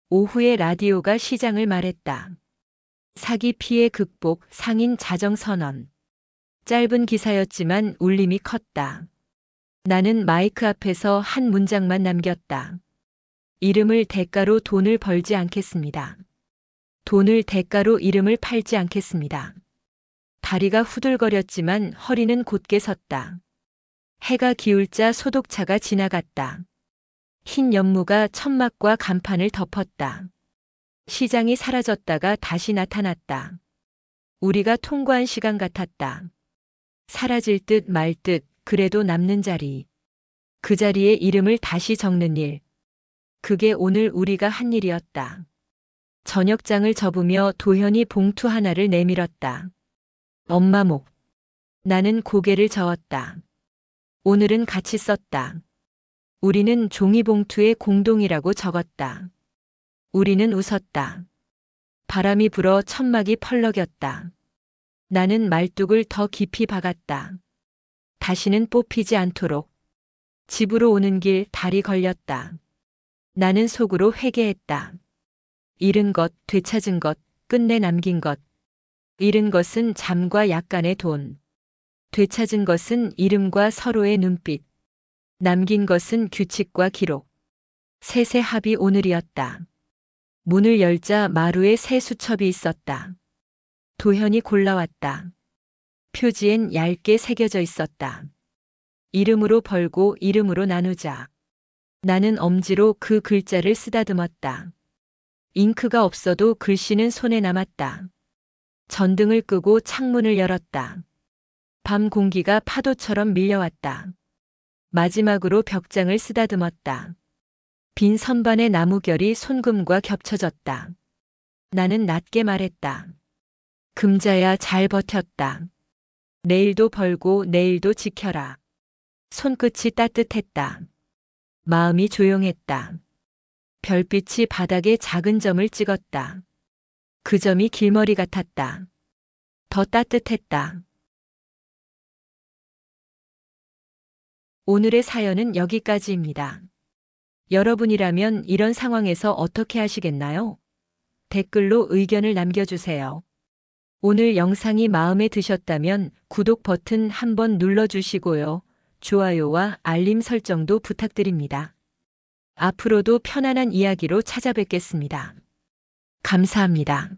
오후에 라디오가 시장을 말했다. 사기 피해 극복 상인 자정 선언. 짧은 기사였지만 울림이 컸다. 나는 마이크 앞에서 한 문장만 남겼다. 이름을 대가로 돈을 벌지 않겠습니다. 돈을 대가로 이름을 팔지 않겠습니다. 다리가 후들거렸지만 허리는 곧게 섰다. 해가 기울자 소독차가 지나갔다. 흰 연무가 천막과 간판을 덮었다. 시장이 사라졌다가 다시 나타났다. 우리가 통과한 시간 같았다. 사라질 듯 말 듯 그래도 남는 자리. 그 자리에 이름을 다시 적는 일. 그게 오늘 우리가 한 일이었다. 저녁장을 접으며 도현이 봉투 하나를 내밀었다. 엄마 목. 나는 고개를 저었다. 오늘은 같이 썼다. 우리는 종이봉투에 공동이라고 적었다. 우리는 웃었다. 바람이 불어 천막이 펄럭였다. 나는 말뚝을 더 깊이 박았다. 다시는 뽑히지 않도록. 집으로 오는 길 다리 걸렸다. 나는 속으로 회개했다. 잃은 것, 되찾은 것, 끝내 남긴 것. 잃은 것은 잠과 약간의 돈. 되찾은 것은 이름과 서로의 눈빛. 남긴 것은 규칙과 기록. 셋의 합이 오늘이었다. 문을 열자 마루에 새 수첩이 있었다. 도현이 골라왔다. 표지엔 얇게 새겨져 있었다. 이름으로 벌고 이름으로 나누자. 나는 엄지로 그 글자를 쓰다듬었다. 잉크가 없어도 글씨는 손에 남았다. 전등을 끄고 창문을 열었다. 밤 공기가 파도처럼 밀려왔다. 마지막으로 벽장을 쓰다듬었다. 빈 선반의 나무결이 손금과 겹쳐졌다. 나는 낮게 말했다. 금자야 잘 버텼다. 내일도 벌고 내일도 지켜라. 손끝이 따뜻했다. 마음이 조용했다. 별빛이 바닥에 작은 점을 찍었다. 그 점이 길머리 같았다. 더 따뜻했다. 오늘의 사연은 여기까지입니다. 여러분이라면 이런 상황에서 어떻게 하시겠나요? 댓글로 의견을 남겨주세요. 오늘 영상이 마음에 드셨다면 구독 버튼 한번 눌러주시고요. 좋아요와 알림 설정도 부탁드립니다. 앞으로도 편안한 이야기로 찾아뵙겠습니다. 감사합니다.